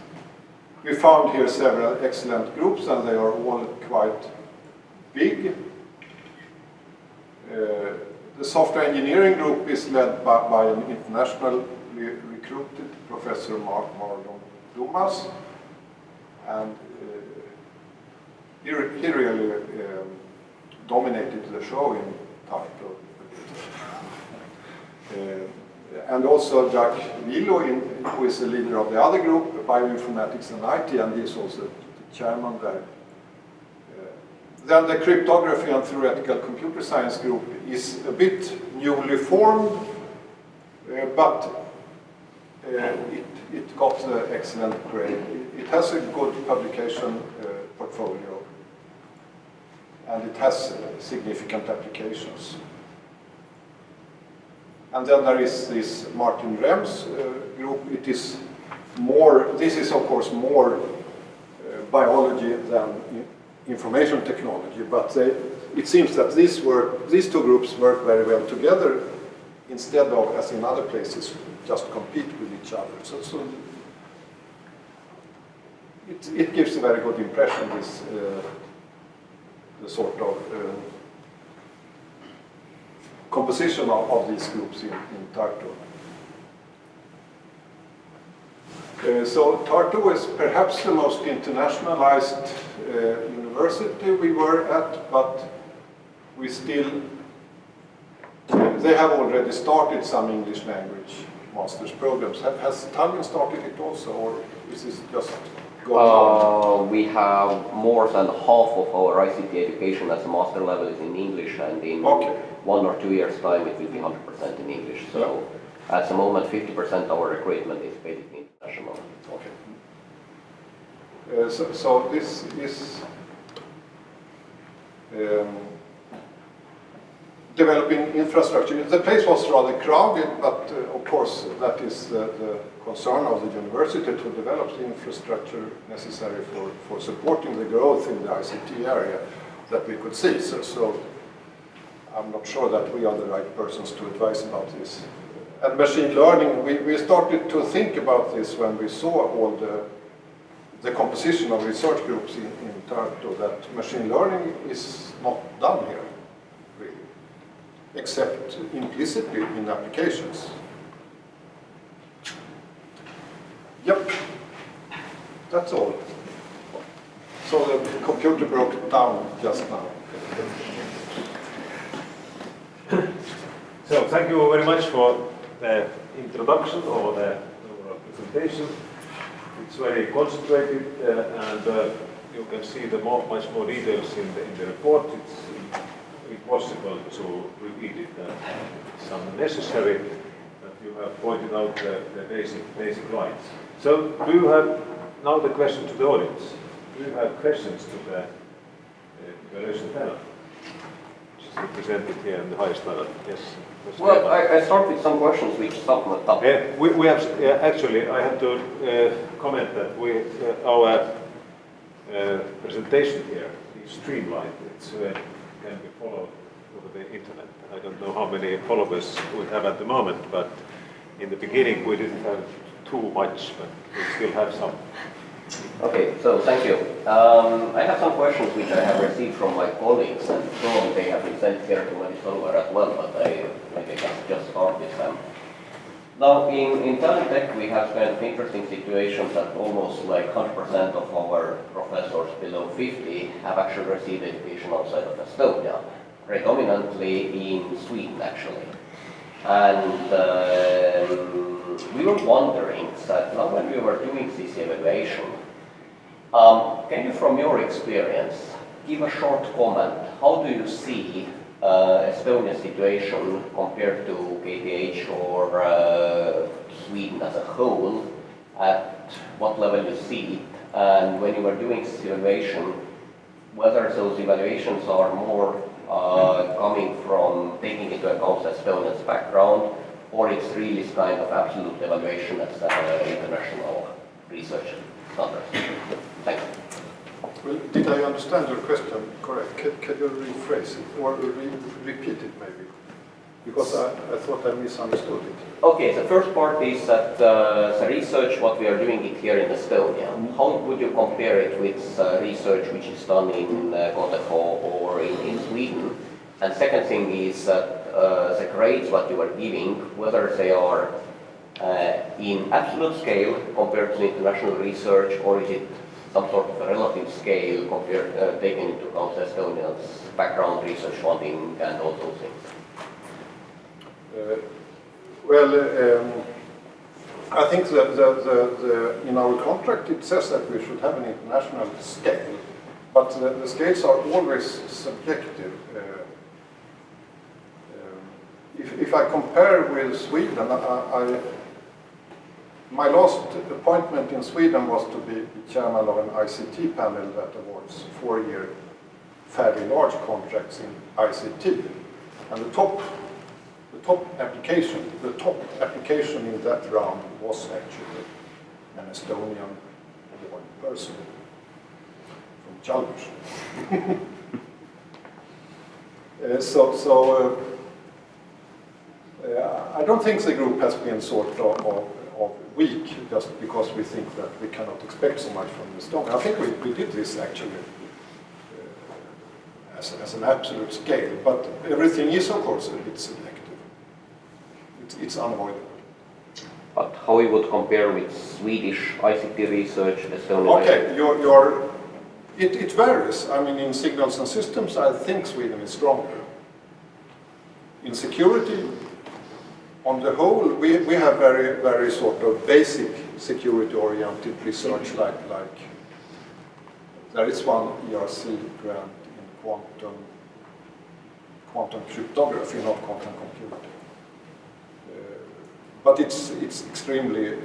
We found here several excellent groups, and they are all quite big. The software engineering group is led by an internationally recruited Professor Marlon Dumas, and he really dominated the show in Tartu. And also Jack Vilo, who is the leader of the other group, Bioinformatics and IT, and he is also the chairman there. Then the cryptography and theoretical computer science group is a bit newly formed, but it got the excellent grade. It has a good publication portfolio, and it has significant applications. And then there is this Martin Rem's group. It is more, this is of course more biology than information technology, but it seems that these two groups work very well together instead of, as in other places, just compete with each other. So it gives a very good impression, this the sort of composition of these groups in Tartu. So Tartu is perhaps the most internationalized university we were at, but we still, they have already started some English language master's programs. Has Tallinn started it also, or is this just going on? We have more than half of our ICT education as a master level is in English, and in 1 or 2 years' time it will be 100% in English. So at the moment 50% of our recruitment is basically international. Okay. So this is developing infrastructure. The place was rather crowded, but of course that is the concern of the university to develop the infrastructure necessary for supporting the growth in the ICT area that we could see. So I'm not sure that we are the right persons to advise about this. And machine learning, we started to think about this when we saw all the composition of research groups in Tartu, that machine learning is not done here, really, except implicitly in applications. Yep, that's all. So the computer broke down just now. So thank you very much for the introduction or the presentation. It's very concentrated and you can see much more details in the report. It's impossible to repeat it. It's unnecessary, but you have pointed out the basic lines. So do you have now the question to the audience? Do you have questions to the evaluation panel, which is represented here in the highest level? Yes. Well, I start with some questions which supplement up. We have actually, I have to comment that our presentation here is streamlined. It can be followed over the internet. I don't know how many followers we have at the moment, but in the beginning we didn't have too much, but we still have some. Okay, so thank you. I have some questions which I have received from my colleagues, and probably they have been sent here to my follower as well, but I can just start with them. Now, in Tallinn Tech, we have kind of interesting situations that almost like 100% of our professors below 50 have actually received education outside of Estonia, predominantly in Sweden, actually. And we were wondering that now when we were doing this evaluation, can you, from your experience, give a short comment? How do you see Estonia's situation compared to KTH or Sweden as a whole? At what level you see it? And when you were doing this evaluation, whether those evaluations are more coming from taking into account Estonia's background, or it's really this kind of absolute evaluation as international research standards? Thank you. Well, did I understand your question correct? Can you rephrase it or repeat it maybe? Because I thought I misunderstood it. Okay, the first part is that the research, what we are doing it here in Estonia, how would you compare it with research which is done in Kontefo or in Sweden? And second thing is that the grades what you are giving, whether they are in absolute scale compared to international research, or is it some sort of a relative scale compared, taking into account Estonia's background, research funding, and all those things? I think that in our contract it says that we should have an international scale, but the scales are always subjective. If I compare with Sweden, my last appointment in Sweden was to be chairman of an ICT panel that awards 4-year fairly large contracts in ICT. And the top application in that round was actually an Estonian born person from Chalmers. I don't think the group has been sort of weak just because we think that we cannot expect so much from Estonia. I think we did this actually as an absolute scale, but everything is of course a bit selective. It's unavoidable. But how you would compare with Swedish ICT research, Estonia? Okay, it varies. I mean, in signals and systems, I think Sweden is stronger. In security, on the whole, we have very, very sort of basic security-oriented research, like there is one ERC grant in quantum cryptography, not quantum computing. But it's extremely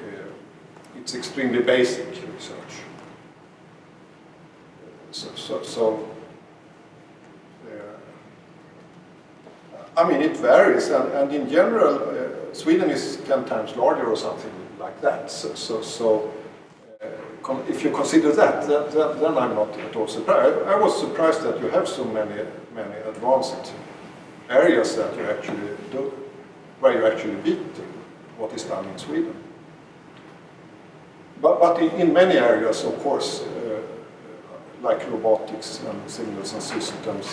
basic research. I mean, it varies, and in general, Sweden is 10 times larger or something like that. If you consider that, then I'm not at all surprised. I was surprised that you have so many advanced areas that you actually do, where you actually beat what is done in Sweden. But in many areas, of course, like robotics and signals and systems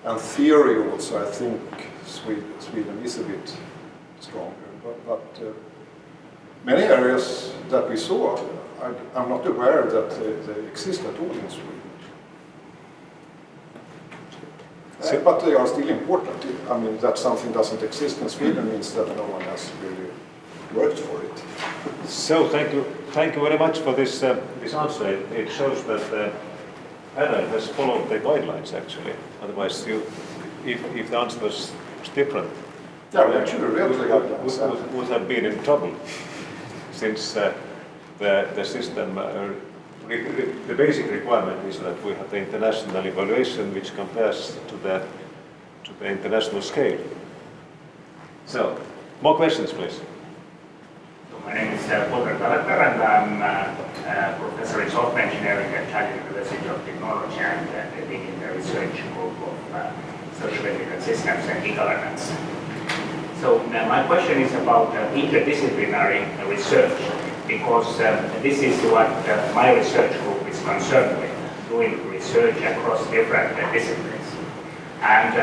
and theory also, I think Sweden is a bit stronger. But many areas that we saw, I'm not aware that they exist at all in Sweden. But they are still important. I mean, that something doesn't exist in Sweden means that no one has really worked for it. So thank you very much for this answer. It shows that the panel has followed the guidelines actually. Otherwise, if the answer was different, yeah, we actually read the guidelines. Would have been in trouble, since the system. The basic requirement is that we have the international evaluation which compares to the international scale. So, more questions, please. My name is Volker Kaletter, and I'm a professor in software engineering at Tallinn University of Technology and leading the research group of social ethical systems and e-governance. So my question is about interdisciplinary research, because this is what my research group is concerned with, doing research across different disciplines. And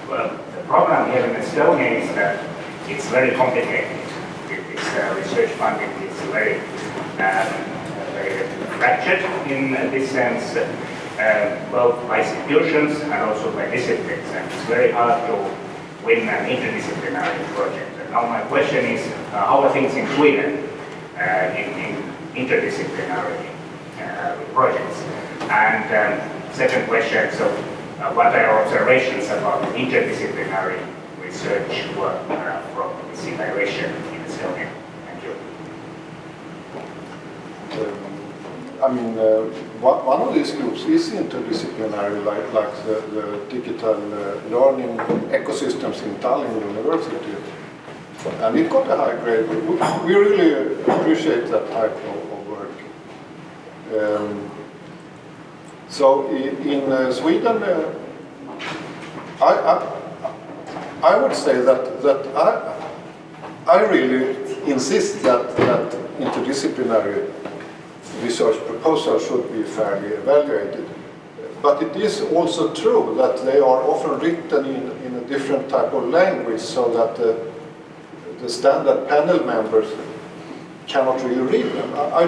the problem here in Estonia is that it's very complicated. This research funding is very fractured in this sense, both by institutions and also by disciplines. And it's very hard to win an interdisciplinary project. And now my question is, how are things in Sweden in interdisciplinary projects? And second question, so what are your observations about interdisciplinary research work from this evaluation in Estonia? Thank you. I mean, one of these groups is interdisciplinary, like the digital learning ecosystems in Tallinn University. And it got a high grade. We really appreciate that type of work. So in Sweden, I would say that I really insist that interdisciplinary research proposals should be fairly evaluated. But it is also true that they are often written in a different type of language, so that the standard panel members cannot really read them. I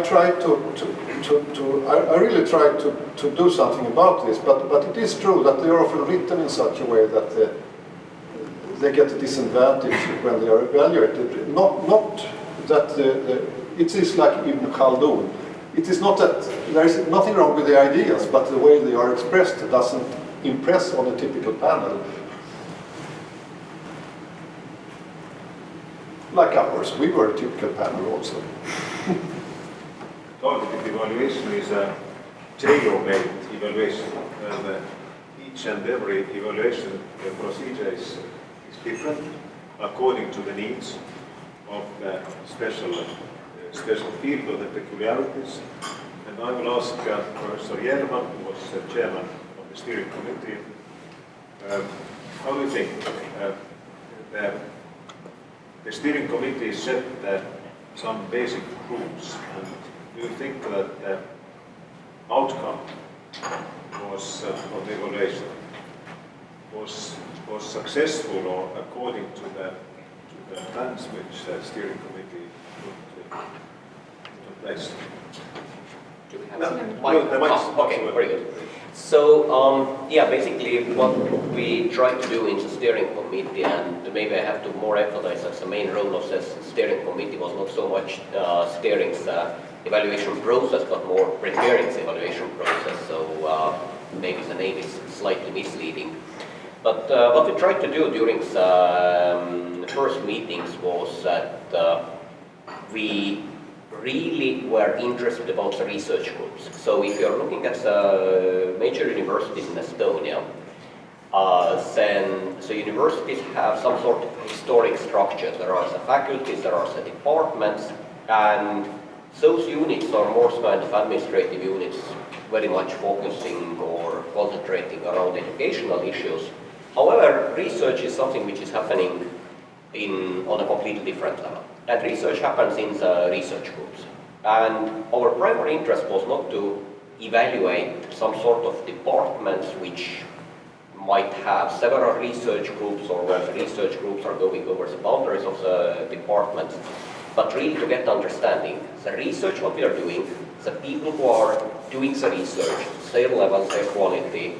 really try to do something about this, but it is true that they are often written in such a way that they get a disadvantage when they are evaluated. Not that it is like Ibn Khaldun. It is not that there is nothing wrong with the ideas, but the way they are expressed doesn't impress on a typical panel. Like ours, we were a typical panel also. Targeted evaluation is a tailor-made evaluation, and each and every evaluation procedure is different according to the needs of the special field or the peculiarities, and And I will ask Professor Hjelman, who was chairman of the steering committee, how do you think the steering committee set some basic rules, and do you think that the outcome was of the evaluation was successful or according to the plans which the steering committee put into place? Do we have the mics. Okay, very good. So, yeah, basically what we tried to do in the steering committee, and maybe I have to more emphasize that the main role of the steering committee was not so much steering the evaluation process, but more preparing the evaluation process. So maybe the name is slightly misleading. But what we tried to do during the first meetings was that we really were interested about the research groups. So if you're looking at the major universities in Estonia, then the universities have some sort of historic structure. There are the faculties, there are the departments, and those units are more kind of administrative units, very much focusing or concentrating around educational issues. However, research is something which is happening on a completely different level. And research happens in the research groups. And our primary interest was not to evaluate some sort of departments which might have several research groups, or where the research groups are going over the boundaries of the departments, but really to get understanding the research what we are doing, the people who are doing the research, their level, their quality.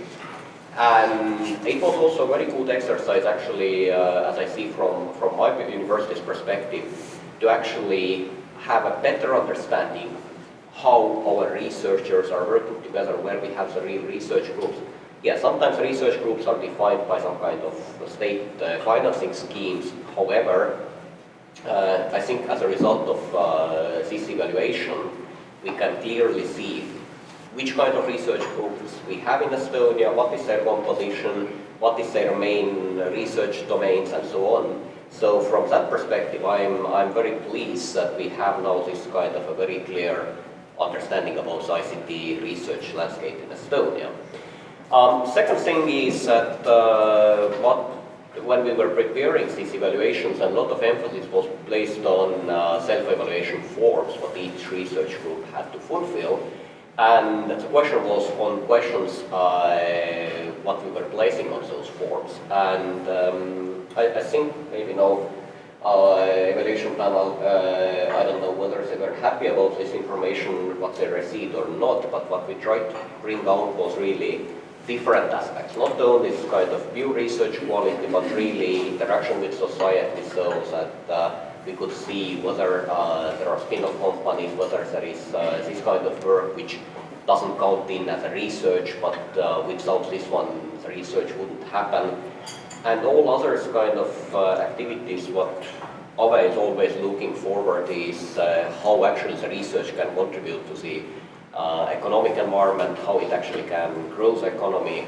And it was also a very good exercise, actually, as I see from my university's perspective, to actually have a better understanding how our researchers are working together, where we have the real research groups. Yeah, sometimes research groups are defined by some kind of state financing schemes. However, I think as a result of this evaluation, we can clearly see which kind of research groups we have in Estonia, what is their composition, what is their main research domains, and so on. So from that perspective, I'm very pleased that we have now this kind of a very clear understanding about the ICT research landscape in Estonia. Second thing is that when we were preparing these evaluations, a lot of emphasis was placed on self-evaluation forms, what each research group had to fulfill. And the question was on questions what we were placing on those forms. And I think maybe now evaluation panel, I don't know whether they were happy about this information, what they received or not, but what we tried to bring out was really different aspects, not only this kind of pure research quality, but really interaction with society, so that we could see whether there are spin-off companies, whether there is this kind of work which doesn't count in as a research, but without this one, the research wouldn't happen. And all other kind of activities, what AVE is always looking forward is how actually the research can contribute to the economic environment, how it actually can grow the economy,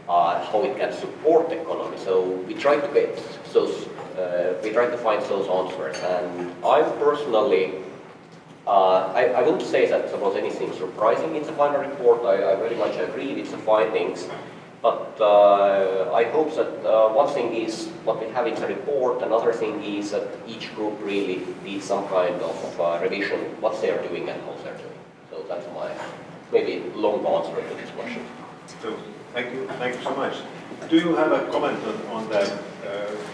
how it can support the economy. So we try to get those, we try to find those answers. And I'm personally, I wouldn't say that there was anything surprising in the final report. I very much agree with the findings. But I hope that one thing is what we have in the report, another thing is that each group really did some kind of revision, what they are doing and how they're doing. So that's my maybe long answer to this question. So thank you so much. Do you have a comment on the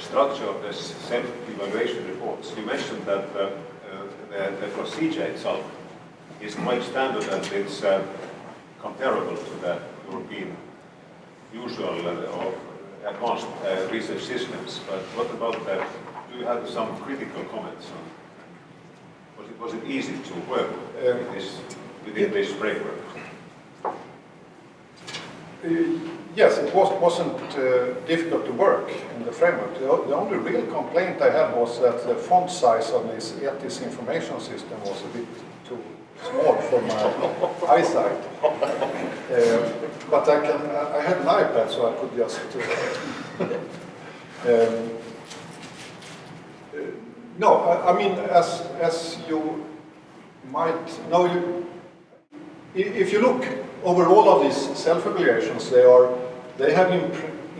structure of this self-evaluation reports? You mentioned that the procedure itself is quite standard and it's comparable to the European usual or advanced research systems. But what about that? Do you have some critical comments on? Was it easy to work within this framework? Yes, it wasn't difficult to work in the framework. The only real complaint I had was that the font size of this ETIS information system was a bit too small for my eyesight. But I had an iPad, so I could just no, I mean, as you might know, if you look over all of these self-evaluations, they have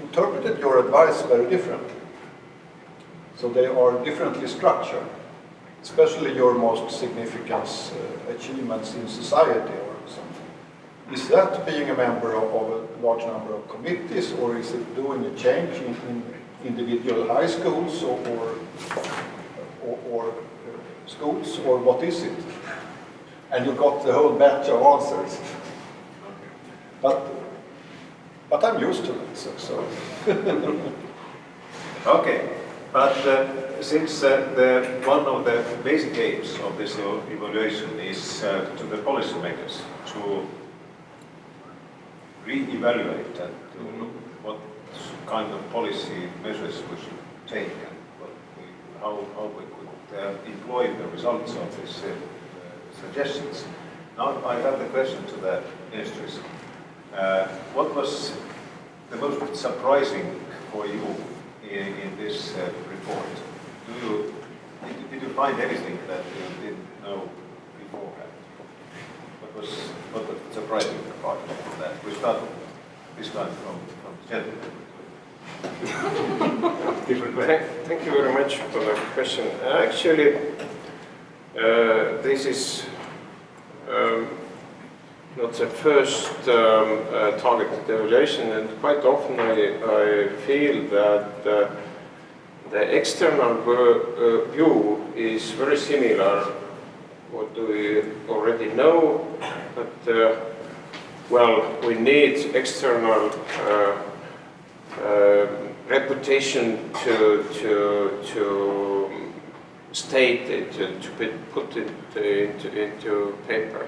interpreted your advice very differently. So they are differently structured, especially your most significant achievements in society or something. Is that being a member of a large number of committees, or is it doing a change in individual high schools or schools, or what is it? And you got the whole batch of answers. But I'm used to it, so. Okay, but since one of the basic aims of this evaluation is to the policymakers to re-evaluate and to look what kind of policy measures we should take and how we could employ the results of these suggestions. Now I have the question to the ministers. What was the most surprising for you in this report? Did you find anything that you didn't know beforehand? What was the surprising part of that? We start this time from the gentleman. Thank you very much for that question. Actually, this is not the first targeted evaluation, and quite often I feel that the external view is very similar what we already know, but well, we need external reputation to state it, to put it into paper.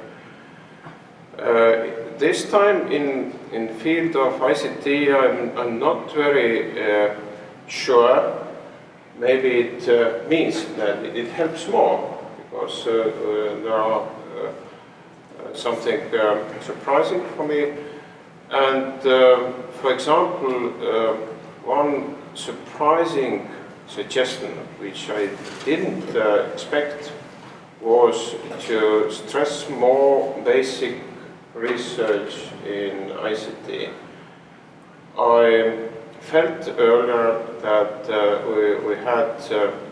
This time in field of ICT, I'm not very sure. Maybe it means that it helps more, because there are something surprising for me. And for example, one surprising suggestion, which I didn't expect, was to stress more basic research in ICT. I felt earlier that we had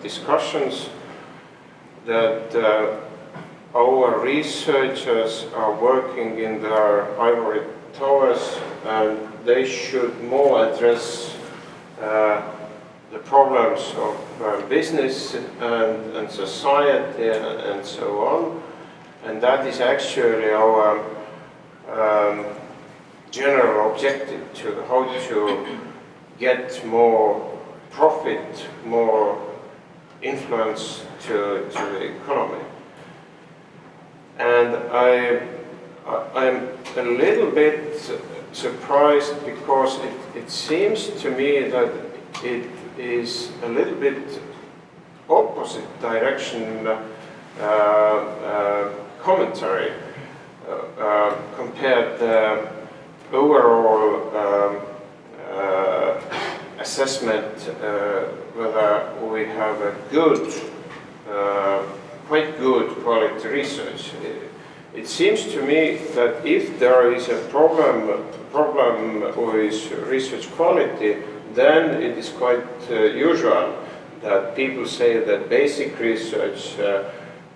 discussions that our researchers are working in their ivory towers, and they should more address the problems of business and society and so on. And that is actually our general objective, to how to get more profit, more influence to the economy. And I'm a little bit surprised, because it seems to me that it is a little bit opposite direction commentary compared the overall assessment whether we have a good, quite good quality research. It seems to me that if there is a problem with research quality, then it is quite usual that people say that basic research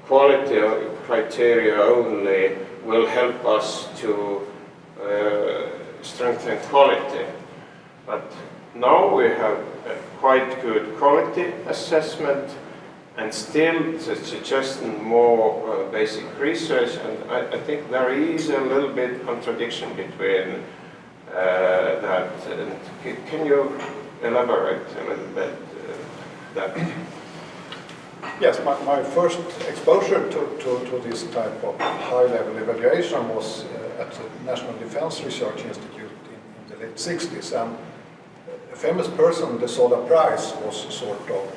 quality criteria only will help us to strengthen quality. But now we have a quite good quality assessment, and still the suggestion more basic research, and I think there is a little bit contradiction between that. And can you elaborate a little bit that? Yes, my first exposure to this type of high-level evaluation was at the National Defense Research Institute in the late 60s, and a famous person, the Sola Price, was sort of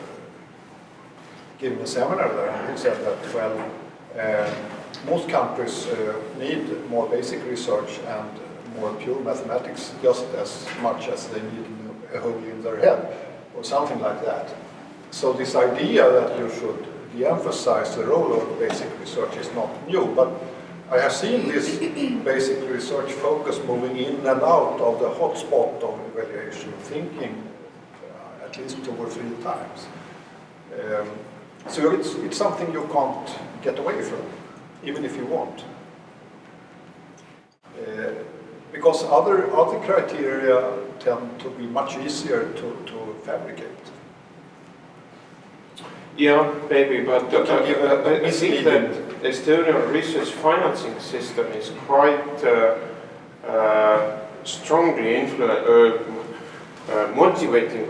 giving a seminar there, and he said that, well, most countries need more basic research and more pure mathematics just as much as they need a hole in their head, or something like that. So this idea that you should de-emphasize the role of basic research is not new, but I have seen this basic research focus moving in and out of the hotspot of evaluation thinking at least 2 or 3 times. So it's something you can't get away from, even if you want. Because other criteria tend to be much easier to fabricate. Yeah, maybe, but I think misleading. that Estonian research financing system is quite strongly motivating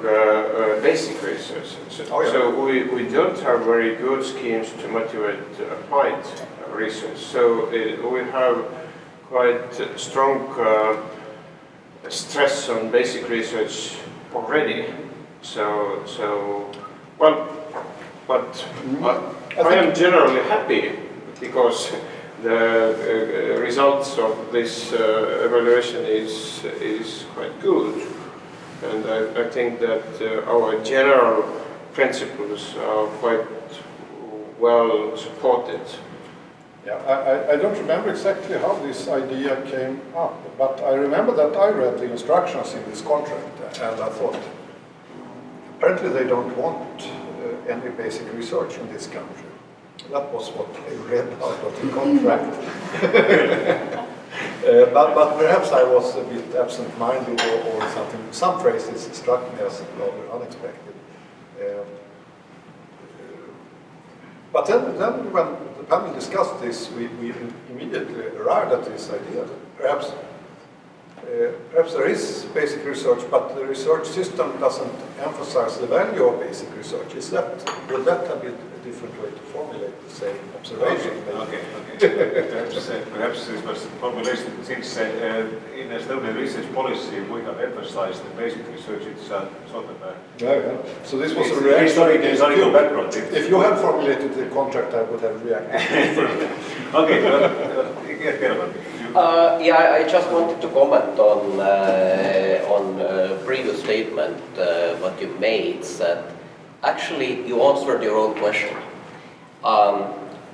basic research. Oh, yeah. So we don't have very good schemes to motivate applied research. So we have quite strong stress on basic research already. But I am generally happy because the results of this evaluation is quite good, and I think that our general principles are quite well supported. Yeah, I don't remember exactly how this idea came up, but I remember that I read the instructions in this contract, and I thought, apparently they don't want any basic research in this country. That was what I read out of the contract. But perhaps I was a bit absent-minded or something. Some phrases struck me as rather unexpected. But then when the panel discussed this, we immediately arrived at this idea that perhaps there is basic research, but the research system doesn't emphasize the value of basic research. Would that have been a different way to formulate the same observation? Okay. Perhaps this was formulation since in Estonian research policy we have emphasized the basic research. It's sort of a... Yeah. So this was a reaction against you. Background. If you had formulated the contract, I would have reacted differently. Okay, Gerben. Yeah, I just wanted to comment on previous statement what you made, that actually you answered your own question.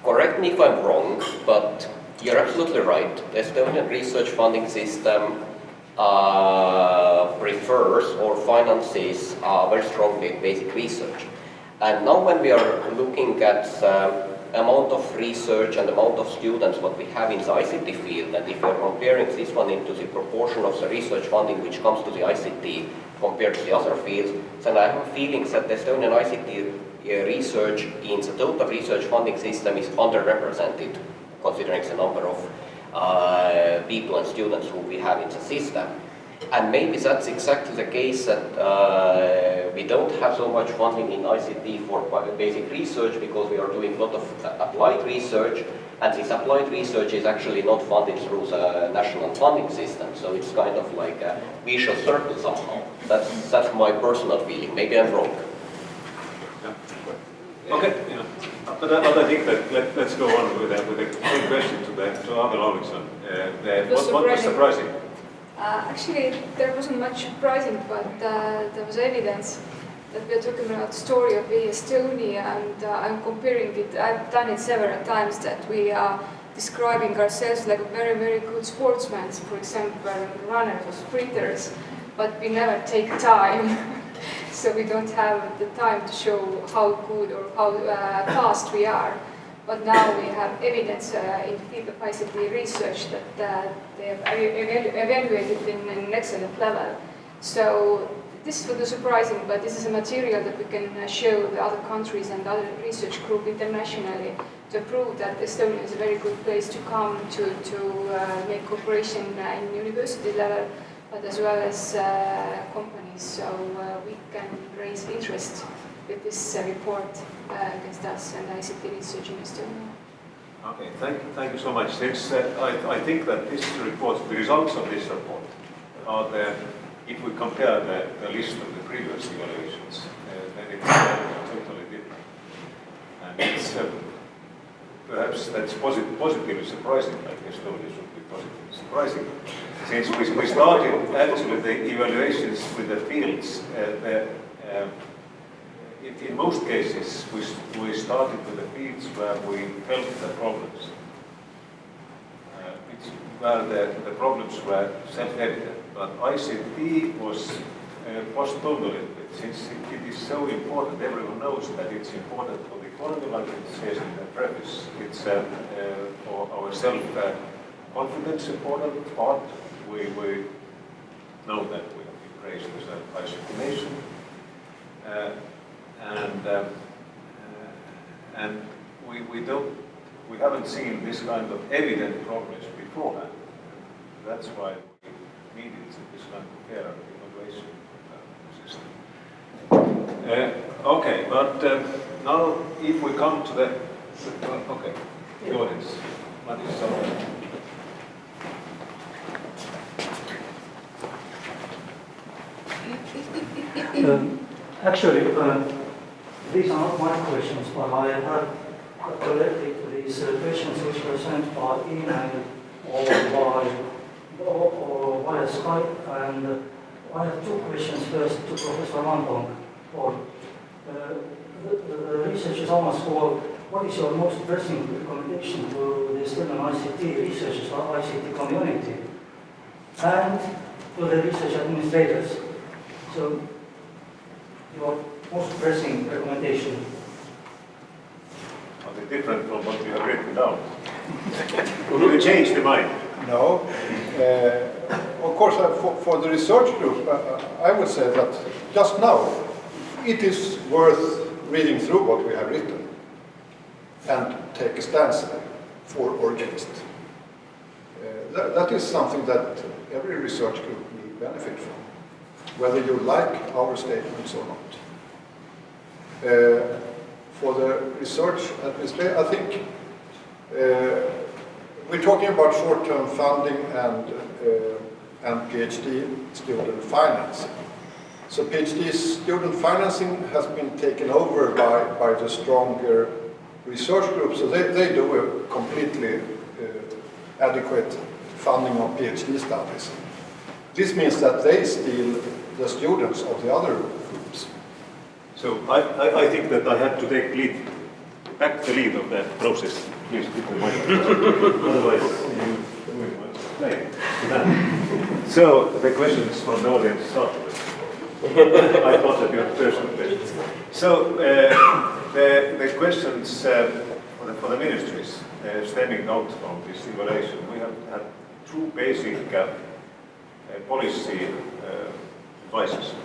Correct me if I'm wrong, but you're absolutely right. The Estonian research funding system prefers or finances very strongly basic research. And now when we are looking at amount of research and amount of students what we have in the ICT field, and if we're comparing this one into the proportion of the research funding which comes to the ICT compared to the other fields, then I have a feeling that the Estonian ICT research in the total research funding system is underrepresented, considering the number of people and students who we have in the system. And maybe that's exactly the case that we don't have so much funding in ICT for basic research because we are doing a lot of applied research, and this applied research is actually not funded through the national funding system. So it's kind of like a vicious circle somehow. That's my personal feeling. Maybe I'm wrong. Okay, yeah. But I think that let's go on with a same question to Abel Olriksson. What was surprising? Actually, there wasn't much surprising, but there was evidence that we are talking about the story of Estonia, and I'm comparing it. I've done it several times that we are describing ourselves like very, very good sportsmen, for example, runners or sprinters, but we never take time. So we don't have the time to show how good or how fast we are. But now we have evidence in the field of ICT research that they have evaluated in an excellent level. So this is for the surprising, but this is a material that we can show the other countries and other research groups internationally to prove that Estonia is a very good place to come to make cooperation in university level, but as well as companies. So we can raise interest with this report against us and ICT research in Estonia. Okay, thank you so much. Since I think that this report, the results of this report, are there. If we compare the list of the previous evaluations, then it's totally different. And it's perhaps that's positively surprising, like Estonia should be positively surprising. Since we started actually the evaluations with the fields, in most cases we started with the fields where we felt the problems. where the problems were self-evident, but ICT was postponed a little bit, since it is so important. Everyone knows that it's important for the economy, like it says in the preface. It's for our self-confidence important part. We know that we have been praised as a ICT nation, and we haven't seen this kind of evident progress beforehand. That's why we needed this kind of fair evaluation system. Okay, but now if we come to the audience, what is Actually, these are not my questions, but I have collected these questions which were sent by email or via Skype, and I have two questions. First to Professor Randong. The researchers asked for what is your most pressing recommendation to the Estonian ICT researchers or ICT community and to the research administrators. So, your most pressing recommendation. Are they different from what you have written down? Will you change the mind? No. Of course, for the research group, I would say that just now it is worth reading through what we have written and take a stance for or against. That is something that every research group will benefit from, whether you like our statements or not. For the research administration, I think we're talking about short-term funding and PhD student financing. So PhD student financing has been taken over by the stronger research groups, so they do a completely adequate funding of PhD studies. This means that they steal the students of the other groups. So I think that I have to take back the lead of that process. Please keep the mic. Otherwise, you will explain. So the questions from the audience start with. I thought that you had personal questions. So the questions for the ministries stemming out from this evaluation, we have had two basic policy advices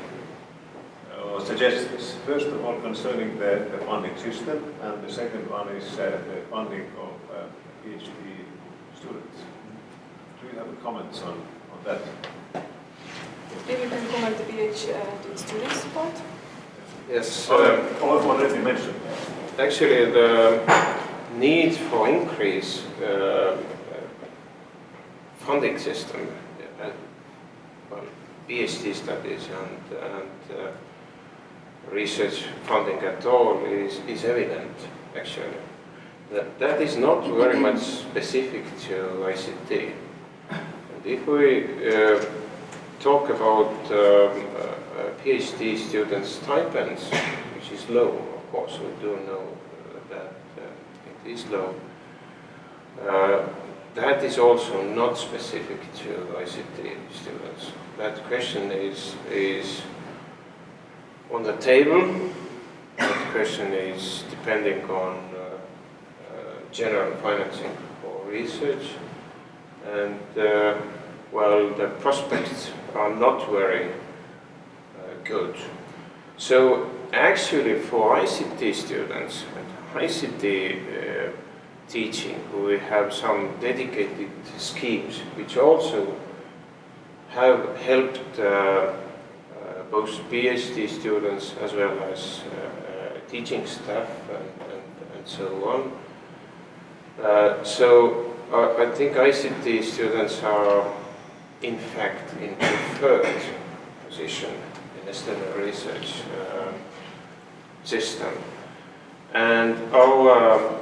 or suggestions. First of all, concerning the funding system, and the second one is the funding of PhD students. Do you have comments on that? Maybe you can comment the PhD students part? Yes. Already mentioned. Actually, the need for increase funding system, PhD studies and research funding at all is evident, actually. That is not very much specific to ICT. And if we talk about PhD students' stipends, which is low, of course, we do know that it is low. That is also not specific to ICT students. That question is on the table. That question is depending on general financing for research, and well, the prospects are not very good. So actually for ICT students and ICT teaching, we have some dedicated schemes which also have helped both PhD students as well as teaching staff and so on. So I think ICT students are in fact in preferred position in the Estonian research system. And our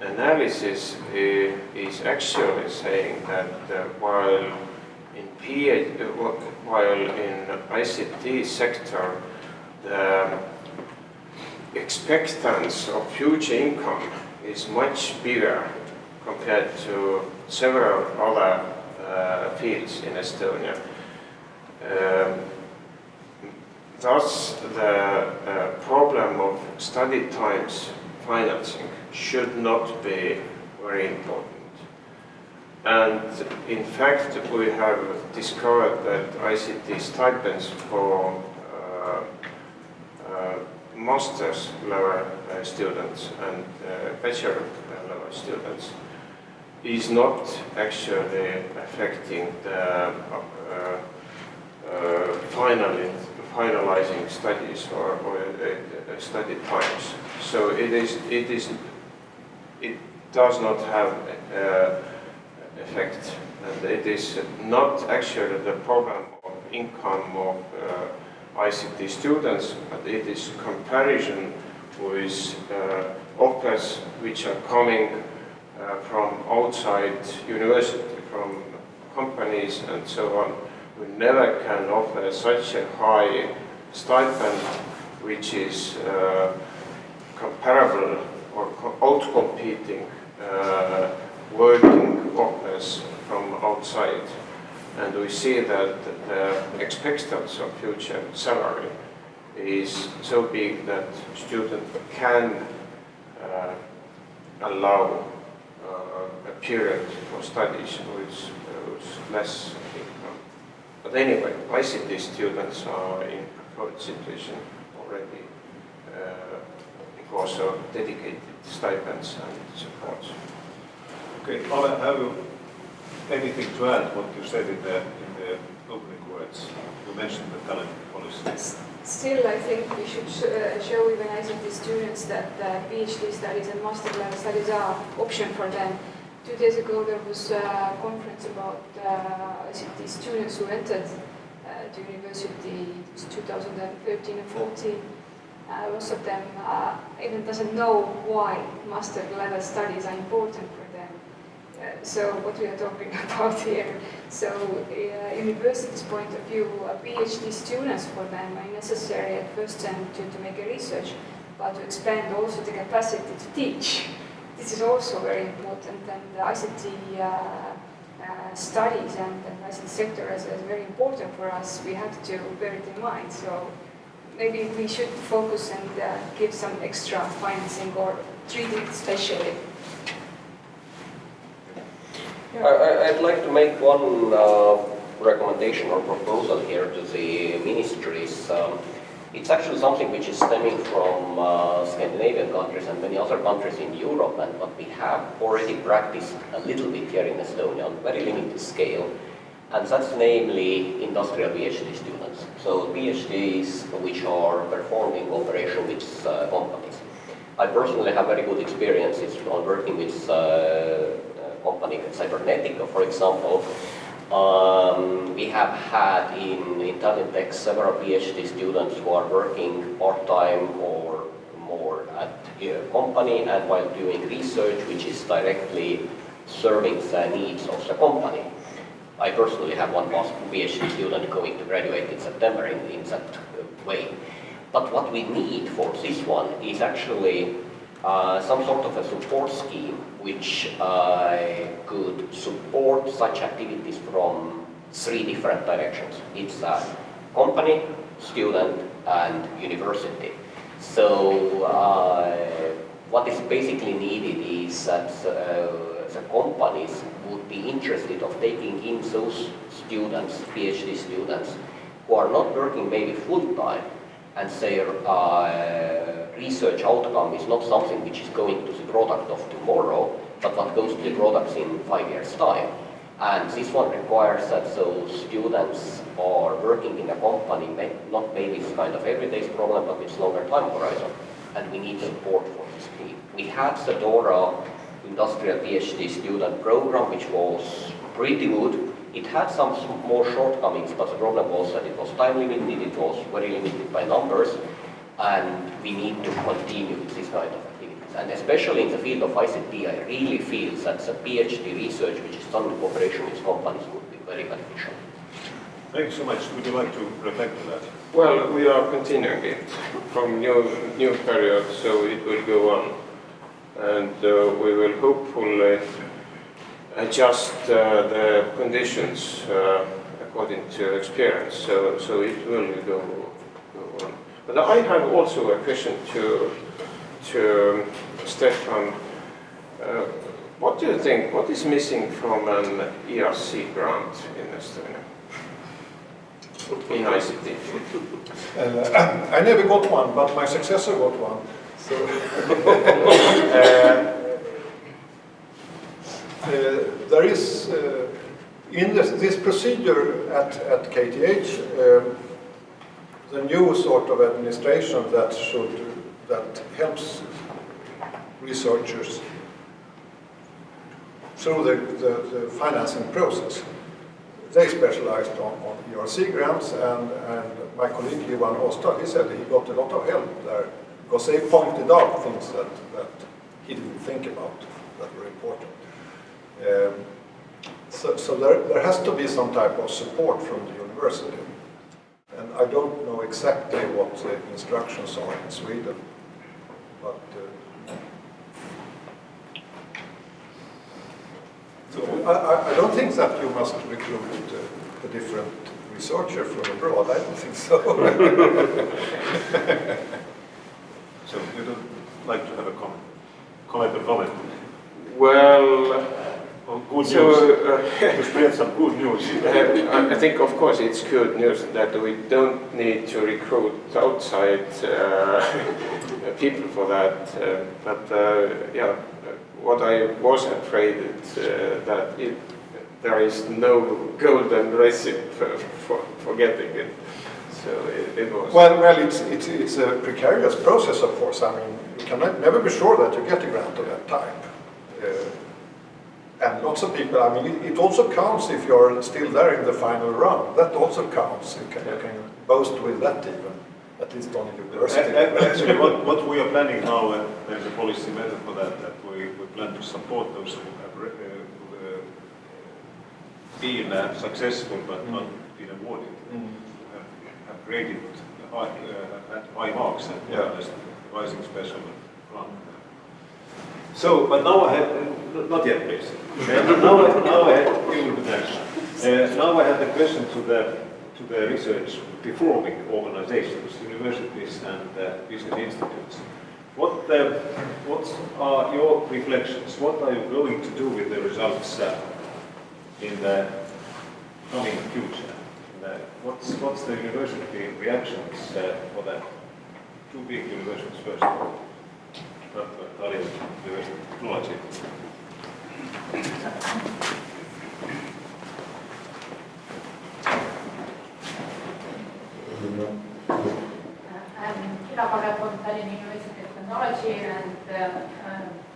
analysis is actually saying that while in ICT sector the expectancy of future income is much bigger compared to several other fields in Estonia. Thus, the problem of study times financing should not be very important. And in fact, we have discovered that ICT stipends for master's level students and bachelor level students is not actually affecting the finalizing studies or study times. So it does not have effect, and it is not actually the problem of income of ICT students, but it is comparison with offers which are coming from outside university, from companies and so on. We never can offer such a high stipend which is comparable or outcompeting working offers from outside. And we see that the expectancy of future salary is so big that students can allow a period for studies with less income. But anyway, ICT students are in preferred situation already because of dedicated stipends and supports. Okay, Ale, have you anything to add what you said in the opening words? You mentioned the talent policy. Still, I think we should show even ICT students that PhD studies and master level studies are option for them. 2 days ago there was a conference about ICT students who entered the university in 2013 and 14. Most of them even doesn't know why master level studies are important for them. So what we are talking about here. So university's point of view, PhD students for them are necessary at first time to make a research, but to expand also the capacity to teach. This is also very important, and the ICT studies and the ICT sector is very important for us. We have to bear it in mind. So maybe we should focus and give some extra financing or treat it specially. I'd like to make one recommendation or proposal here to the ministries. It's actually something which is stemming from Scandinavian countries and many other countries in Europe, and what we have already practiced a little bit here in Estonia on very limited scale, and that's namely industrial PhD students. So PhDs which are performing cooperation with companies. I personally have very good experiences on working with company Cybernetica, for example. We have had in Tallinn several PhD students who are working part-time or more at a company and while doing research which is directly serving the needs of the company. I personally have one PhD student going to graduate in September in that way. But what we need for this one is actually some sort of a support scheme which could support such activities from 3 different directions. It's a company, student, and university. So what is basically needed is that the companies would be interested of taking in those students, PhD students, who are not working maybe full-time, and their research outcome is not something which is going to the product of tomorrow, but what goes to the products in 5 years' time. And this one requires that those students are working in a company, not maybe it's kind of everyday's problem, but it's longer time horizon, and we need support for this team. We had the DORA industrial PhD student program, which was pretty good. It had some more shortcomings, but the problem was that it was time limited, it was very limited by numbers, and we need to continue with this kind of activities. And especially in the field of ICT, I really feel that the PhD research, which is done in cooperation with companies, would be very beneficial. Thank you so much. Would you like to reflect on that? Well, we are continuing it from new period, so it will go on. And we will hopefully adjust the conditions according to experience, so it will go on. But I have also a question to Stefan. What do you think, what is missing from an ERC grant in Estonia? In ICT? I never got one, but my successor got one. So there is, in this procedure at KTH, the new sort of administration that helps researchers through the financing process. They specialized on ERC grants, and my colleague Johan Åstad, he said he got a lot of help there because they pointed out things that he didn't think about that were important. So there has to be some type of support from the university. And I don't know exactly what the instructions are in Sweden, but so I don't think that you must recruit a different researcher from abroad. I don't think so. So you would like to have a comment? Well, good so, news. To spread some good news. I think, of course, it's good news that we don't need to recruit outside people for that. Yeah, what I was afraid is that there is no golden recipe for getting it. So it was. Well, it's a precarious process, of course. I mean, you can never be sure that you get a grant of that type. And lots of people, I mean, it also counts if you're still there in the final round. That also counts. You can boast with that even, at least on university. Actually, what we are planning now, there's a policy method for that we plan to support those who have been successful but not been awarded, have graded at high marks and rising special grant. So, but now I have, not yet please. Now I have, you will be next. Now I have the question to the research performing organizations, universities and business institutes. What are your reflections? What are you going to do with the results in the coming future? What's the university reactions for that? Two big universities first. University of Technology. I'm from Tallinn University of Technology, and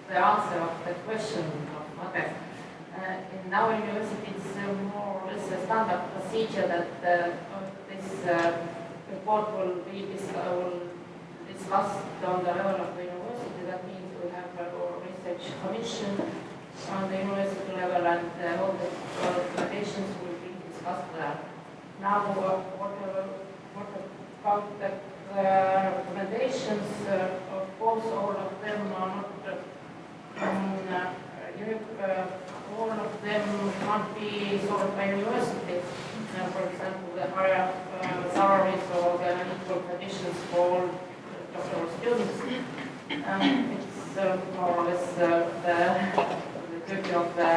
the answer of the question of Mate. In our university, it's more or less a standard procedure that this report will be discussed on the level of the university. That means we have a research commission on the university level, and all the recommendations will be discussed there. Now, what about the recommendations? Of course, all of them are not. All of them can't be solved by university. For example, the higher salaries or the equal conditions for all doctoral students. It's more or less the duty of the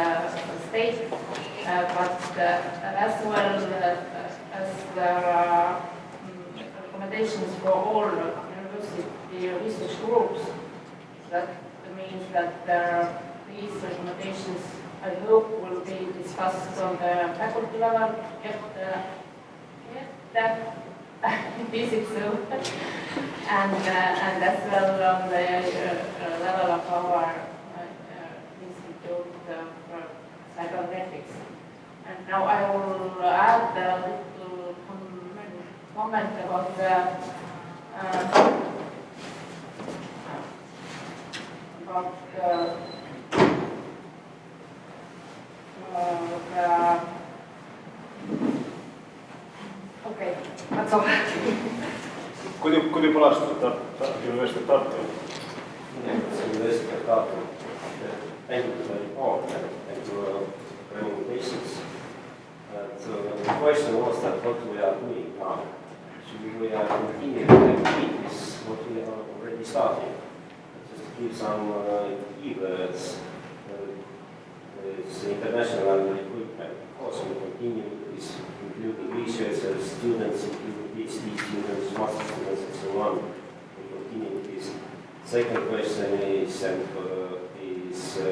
state, but as well as there are recommendations for all university research groups. That means that these recommendations, I hope, will be discussed on the faculty level, visit soon, and as well on the level of our Institute of Cybernetics. And now I will add a little comment about the okay, that's all. Could you pass to the University of Tartu? University of Tartu. thank you for the report and your recommendations. The question was that what we are doing now. Should we continue to activities what we have already started? Just to give some keywords. It's international recruitment. Of course, we continue with this, including researchers, students, including PhD students, master students, and so on. We continue with this. Second question is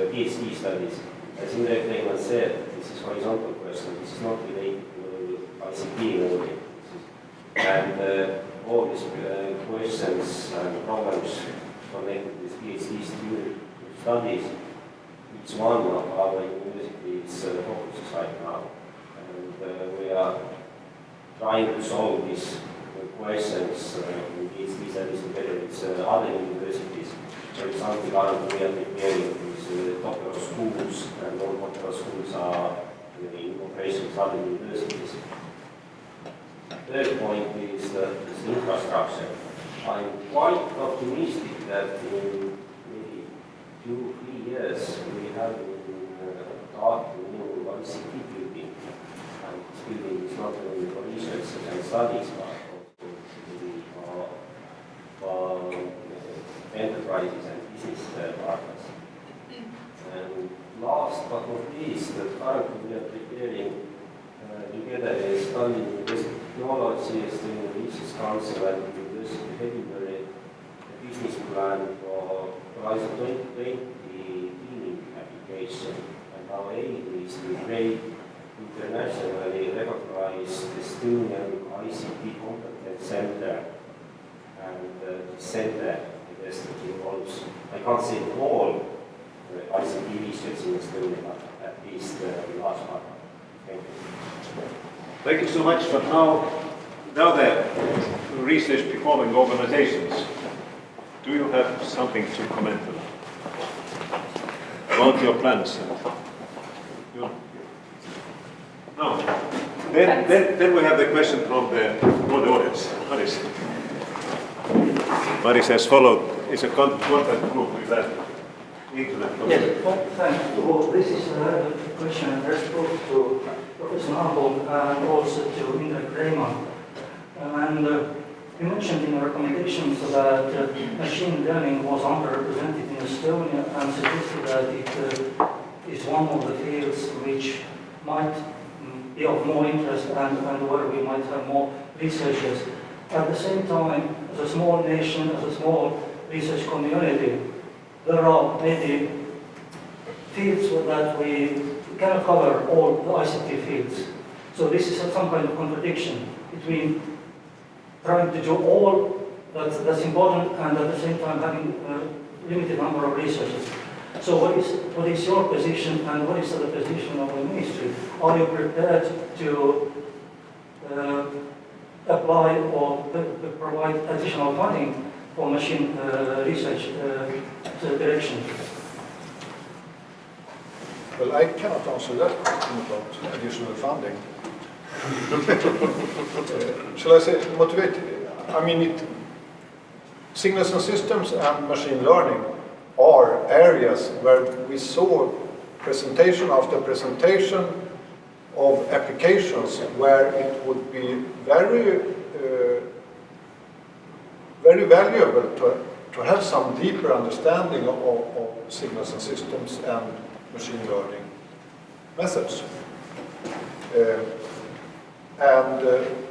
PhD studies. As Indrek Reimann said, this is horizontal question. This is not related to ICT only. And all these questions and problems connected with PhD student studies, each one of our universities focuses right now. And we are trying to solve these questions in PhD studies together with other universities. For example, currently we are preparing these doctoral schools, and all doctoral schools are in cooperation with other universities. Third point is the infrastructure. I'm quite optimistic that in maybe 2-3 years we have started a new ICT building. And this building is not only for research and studies, but also for enterprises and business partners. And last but not least, currently we are preparing together with Tallinn University Technology, Estonian Research Council and University of Edinburgh, a business plan for Horizon 2020 teaming application. And our aim is to create internationally recognized Estonian ICT competence center. And the center involves, I can't say all ICT research in Estonia, but at least a large part. Thank you. Thank you so much. But now the research performing organizations, do you have something to comment on about your plans? No. Then we have the question from the audience. Maris. Maris has followed, is a contact group with that internet. Yes, thanks. Well, this is a question addressed both to Professor Nahbo and also to Indrek Reimann. And you mentioned in your recommendations that machine learning was underrepresented in Estonia and suggested that it is one of the fields which might be of more interest and where we might have more researchers. At the same time, as a small nation, as a small research community, there are many fields that we cannot cover all the ICT fields. So this is some kind of contradiction between trying to do all that's important and at the same time having a limited number of researchers. So what is your position and what is the position of the ministry? Are you prepared to apply or provide additional funding for machine research direction? Well, I cannot answer that question about additional funding. Shall I say motivate? I mean, signals and systems and machine learning are areas where we saw presentation after presentation of applications where it would be very valuable to have some deeper understanding of signals and systems and machine learning methods.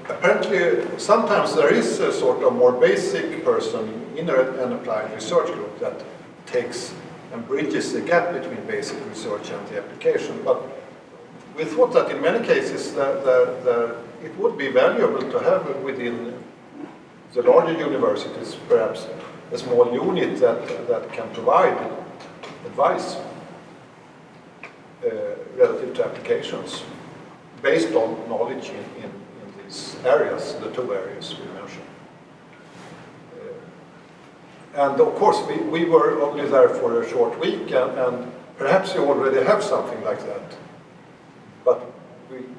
Apparently, sometimes there is a sort of more basic person in an applied research group that takes and bridges the gap between basic research and the application. But we thought that in many cases it would be valuable to have within the larger universities perhaps a small unit that can provide advice relative to applications based on knowledge in these areas, the two areas we mentioned. And of course we were only there for a short week and perhaps you already have something like that. But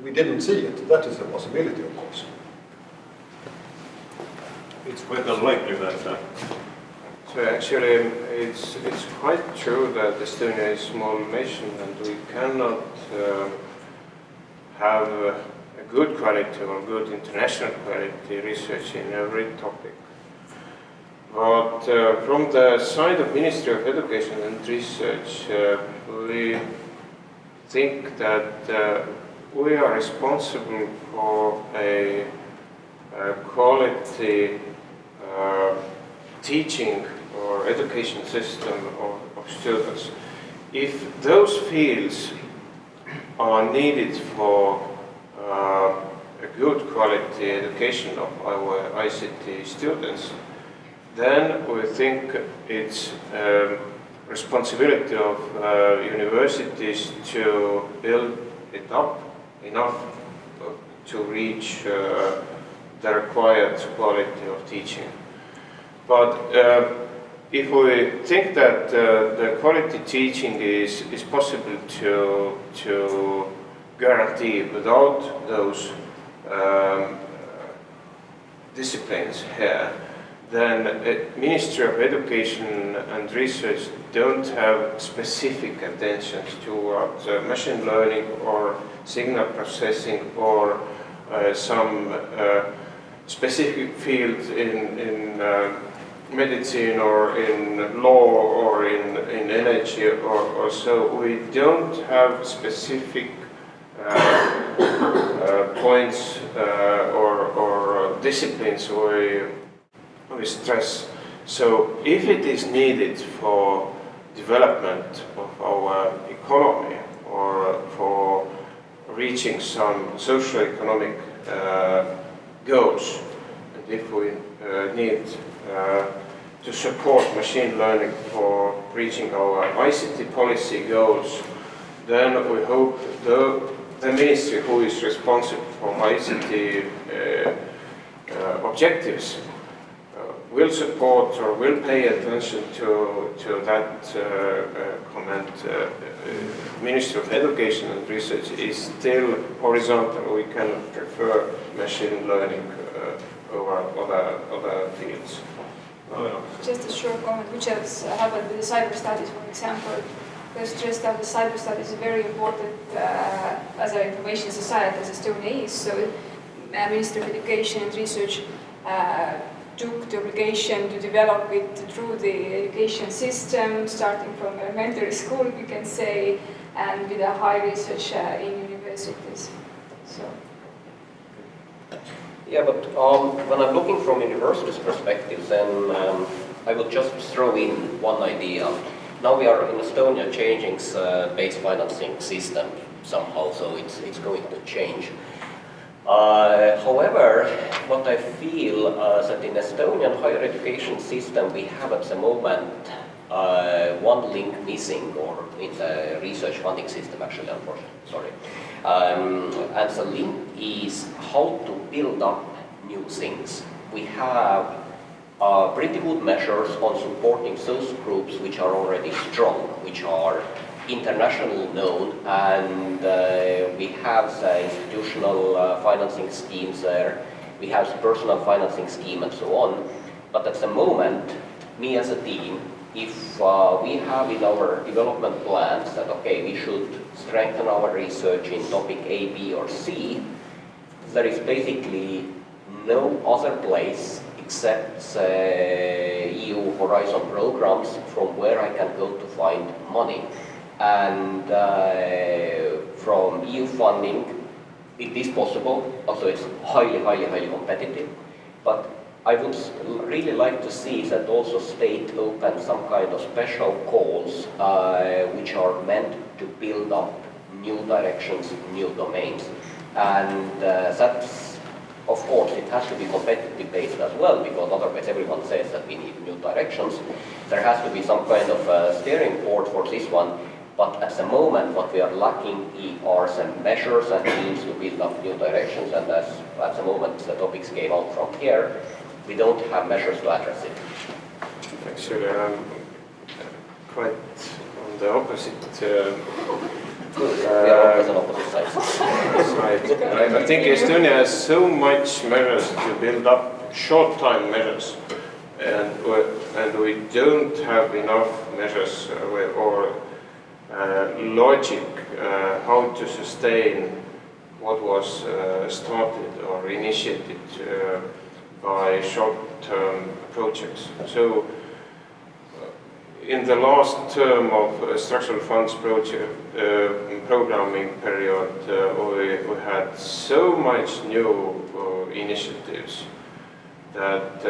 we didn't see it. That is a possibility, of course. It's quite unlikely that So actually, it's quite true that Estonia is a small nation and we cannot have a good quality or good international quality research in every topic. But from the side of Ministry of Education and Research, we think that we are responsible for a quality teaching or education system of students. If those fields are needed for a good quality education of our ICT students, then we think it's responsibility of universities to build it up enough to reach the required quality of teaching. But if we think that the quality teaching is possible to guarantee without those disciplines here, then Ministry of Education and Research don't have specific attention towards machine learning or signal processing or some specific field in medicine or in law or in energy or so. We don't have specific points or disciplines we stress. So if it is needed for development of our economy or for reaching some socio-economic goals, and if we need to support machine learning for reaching our ICT policy goals, then we hope the ministry who is responsible for ICT objectives will support or will pay attention to that comment. Ministry of Education and Research is still horizontal. We cannot prefer machine learning over other fields. Just a short comment, which has happened with the cyber studies, for example. Because just that the cyber studies is very important as an information society as Estonia is. So Ministry of Education and Research took the obligation to develop it through the education system, starting from elementary school, we can say, and with a high research in universities. So. Yeah, but when I'm looking from university's perspective, then I would just throw in one idea. Now we are in Estonia changing base financing system somehow, so it's going to change. However, what I feel that in Estonian higher education system we have at the moment one link missing, or in the research funding system actually, unfortunately, sorry. And the link is how to build up new things. We have pretty good measures on supporting those groups which are already strong, which are internationally known, and we have the institutional financing schemes there, we have the personal financing scheme and so on. But at the moment, me as a team, if we have in our development plans that, okay, we should strengthen our research in topic A, B, or C, there is basically no other place except EU Horizon programs from where I can go to find money. And from EU funding, it is possible, also it's highly competitive, but I would really like to see that also state open some kind of special calls which are meant to build up new directions, new domains. And that's, of course, it has to be competitive based as well, because otherwise everyone says that we need new directions. There has to be some kind of steering board for this one. But at the moment, what we are lacking are some measures and means to build up new directions. And as at the moment the topics came out from here, we don't have measures to address it. Actually, I'm quite on the opposite. We are always on opposite sides. Right. I think Estonia has so much measures to build up, short-time measures. and we don't have enough measures or logic how to sustain what was started or initiated by short-term projects. So in the last term of structural funds programming period, we had so much new initiatives that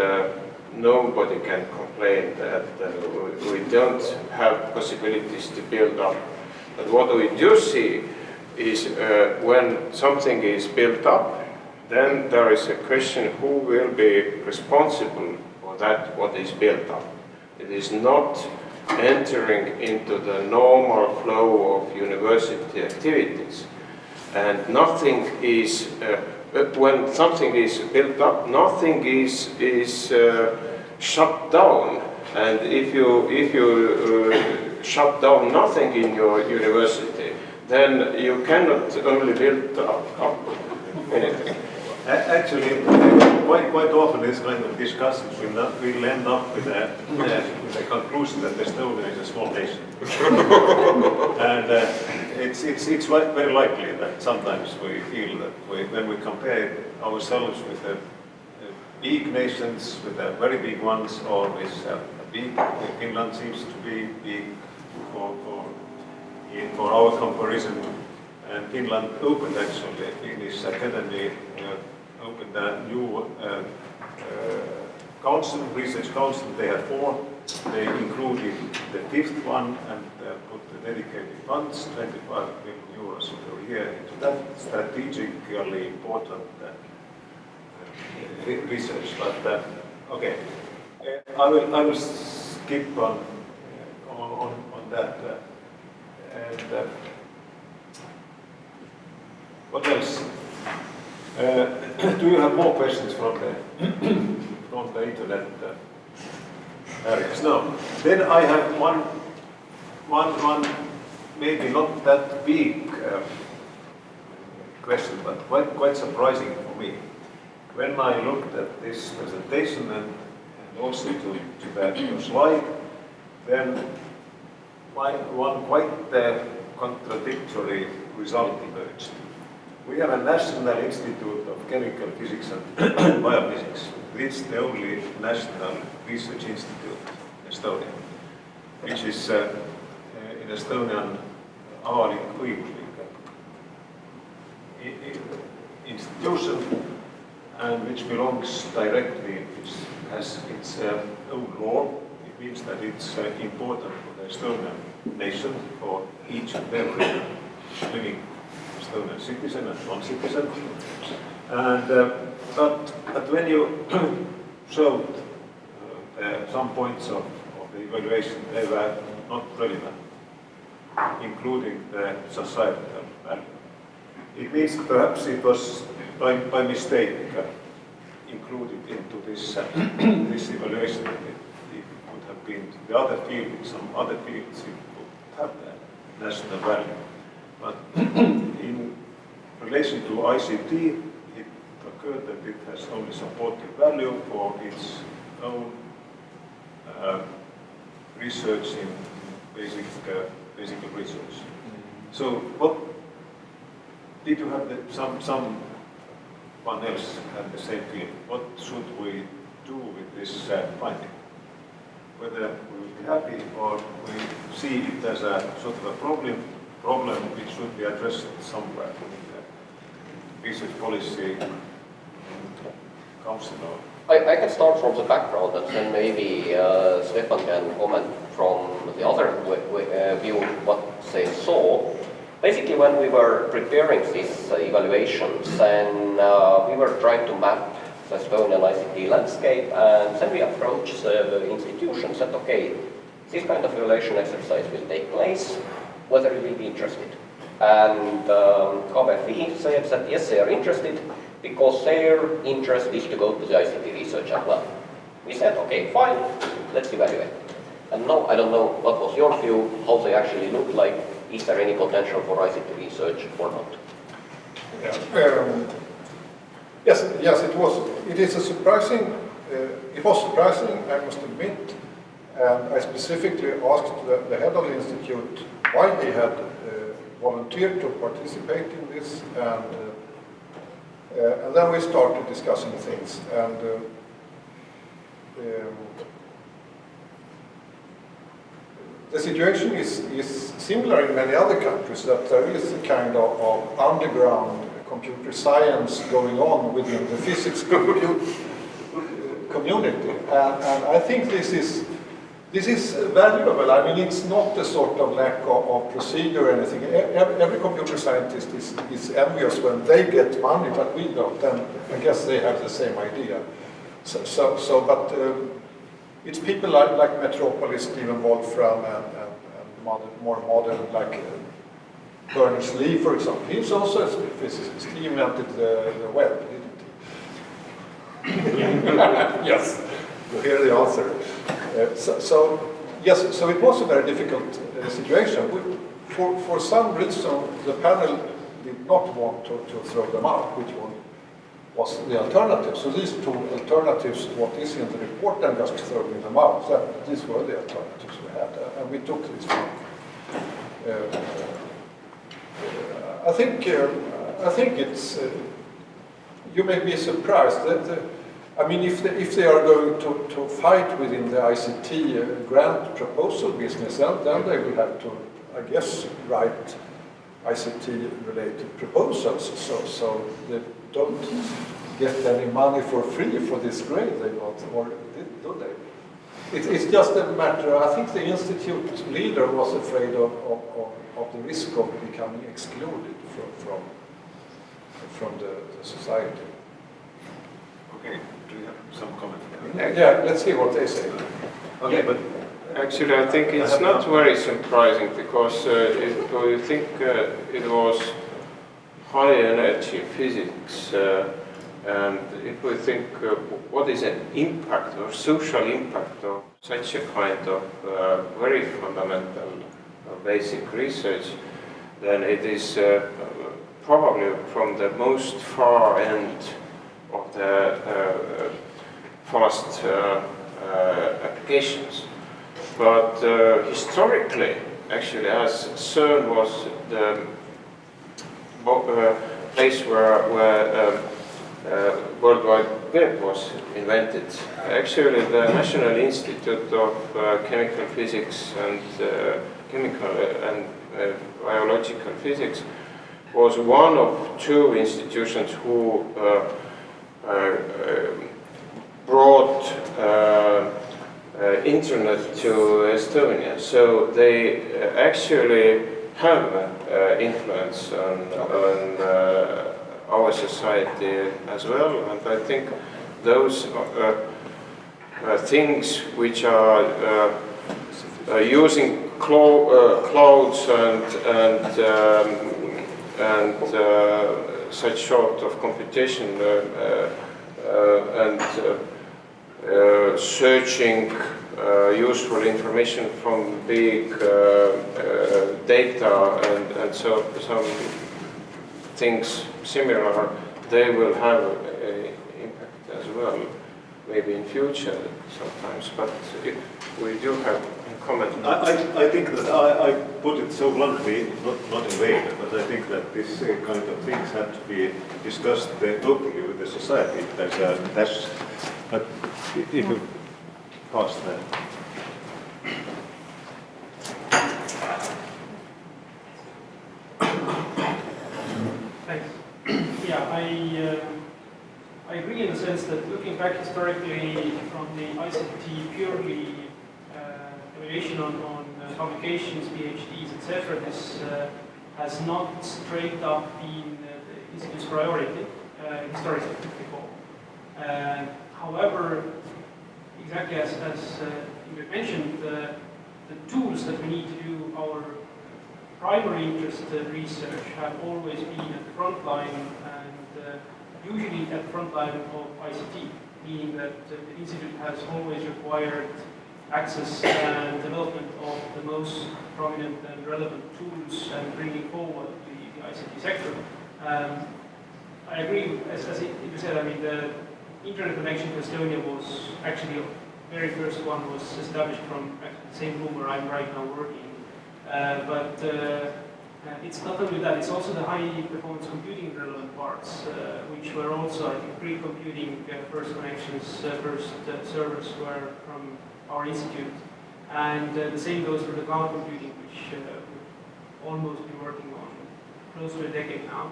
nobody can complain that we don't have possibilities to build up. But what we do see is when something is built up, then there is a question who will be responsible for that what is built up. It is not entering into the normal flow of university activities. And nothing is, when something is built up, nothing is shut down. And if you shut down nothing in your university, then you cannot only build up anything. Actually, quite often this kind of discussions will end up with a conclusion that Estonia is a small nation. And it's very likely that sometimes we feel that when we compare ourselves with the big nations, with the very big ones, or with big, Finland seems to be big for our comparison. And Finland opened actually a Finnish academy, opened a new council, research council. They had 4. They included the 5th one and put the dedicated funds, 25 million euros per year into that strategically important research. But okay, I will skip on that. And what else? Do you have more questions from the internet areas? No. Then I have one maybe not that big question, but quite surprising for me. When I looked at this presentation and also to your slide, then one quite contradictory result emerged. We have a National Institute of Chemical Physics and Biophysics. It's the only national research institute in Estonia, which is in Estonian avalik-õiguslik institution, and which belongs directly, which has its own law. It means that it's important for the Estonian nation, for each and every living Estonian citizen and non-citizen. And but when you showed some points of the evaluation, they were not relevant, including the societal value. It means perhaps it was by mistake included into this this evaluation. It would have been the other field, in some other fields, it would have the national value. But in relation to ICT, it occurred that it has only supportive value for its own research in basic research. So, what did you have someone else had the same feeling? What should we do with this finding? Whether we will be happy or we see it as a sort of a problem which should be addressed somewhere in the research policy council. I can start from the background, and then maybe Stefan can comment from the other view what they saw. Basically, when we were preparing these evaluations, and we were trying to map the Estonian ICT landscape, and then we approached the institutions that, okay, this kind of evaluation exercise will take place, whether you will be interested. And KBFI said that yes, they are interested, because their interest is to go to the ICT research as well. We said, okay, fine, let's evaluate. And now, I don't know what was your view, how they actually look like, is there any potential for ICT research or not? Yes, it was. It is a surprising it was surprising, I must admit, and I specifically asked the head of the institute why he had volunteered to participate in this, and then we started discussing things. And the situation is similar in many other countries, that there is a kind of underground computer science going on within the physics community. And I think this is valuable. I mean, it's not a sort of lack of procedure or anything. Every computer scientist is envious when they get money, but we don't. And I guess they have the same idea. But it's people like Metropolis, Stephen Wolfram, and more modern, like Berners-Lee, for example. He's also a physicist. He invented the web, didn't he? Yes, you hear the answer. Yes, so it was a very difficult situation. For some reason, the panel did not want to throw them out, which one was the alternative. So these two alternatives, what is in the report, and just throwing them out, these were the alternatives we had, and we took this one. I think it's. You may be surprised that. I mean, if they are going to fight within the ICT grant proposal business, then they will have to, I guess, write ICT-related proposals. So they don't get any money for free for this grade they got, or do they? It's just a matter. I think the institute leader was afraid of the risk of becoming excluded from the society. Okay, do you have some comment? Yeah, let's see what they say. Okay, but actually, I think it's not very surprising, because if you think it was high energy physics, and if we think what is an impact or social impact of such a kind of very fundamental basic research, then it is probably from the most far end of the fast applications. But historically, actually, as CERN was the place where World Wide Web was invented, actually the National Institute of Chemical Physics and Chemical and Biological Physics was one of two institutions who brought internet to Estonia. So they actually have influence on our society as well, and I think those things which are using clouds and such sort of computation and searching useful information from big data and so some things similar, they will have an impact as well, maybe in future sometimes. But if we do have a comment. I think that I put it so bluntly, not in vain, but I think that this kind of things have to be discussed locally with the society. But if you pass that. Thanks. Yeah, I agree in the sense that looking back historically from the ICT purely evaluation on publications, PhDs, etc., this has not straight up been the institute's priority historically before. However, exactly as you mentioned, the tools that we need to do our primary interest research have always been at the front line, and usually at the front line of ICT, meaning that the institute has always required access and development of the most prominent and relevant tools and bringing forward the ICT sector. I agree, as you said, I mean, internet connection to Estonia was actually the very first one was established from the same room where I'm right now working. It's not only that, it's also the high performance computing relevant parts, which were also, I think, pre-computing first connections, first servers were from our institute. And the same goes for the cloud computing, which we've almost been working on close to a decade now,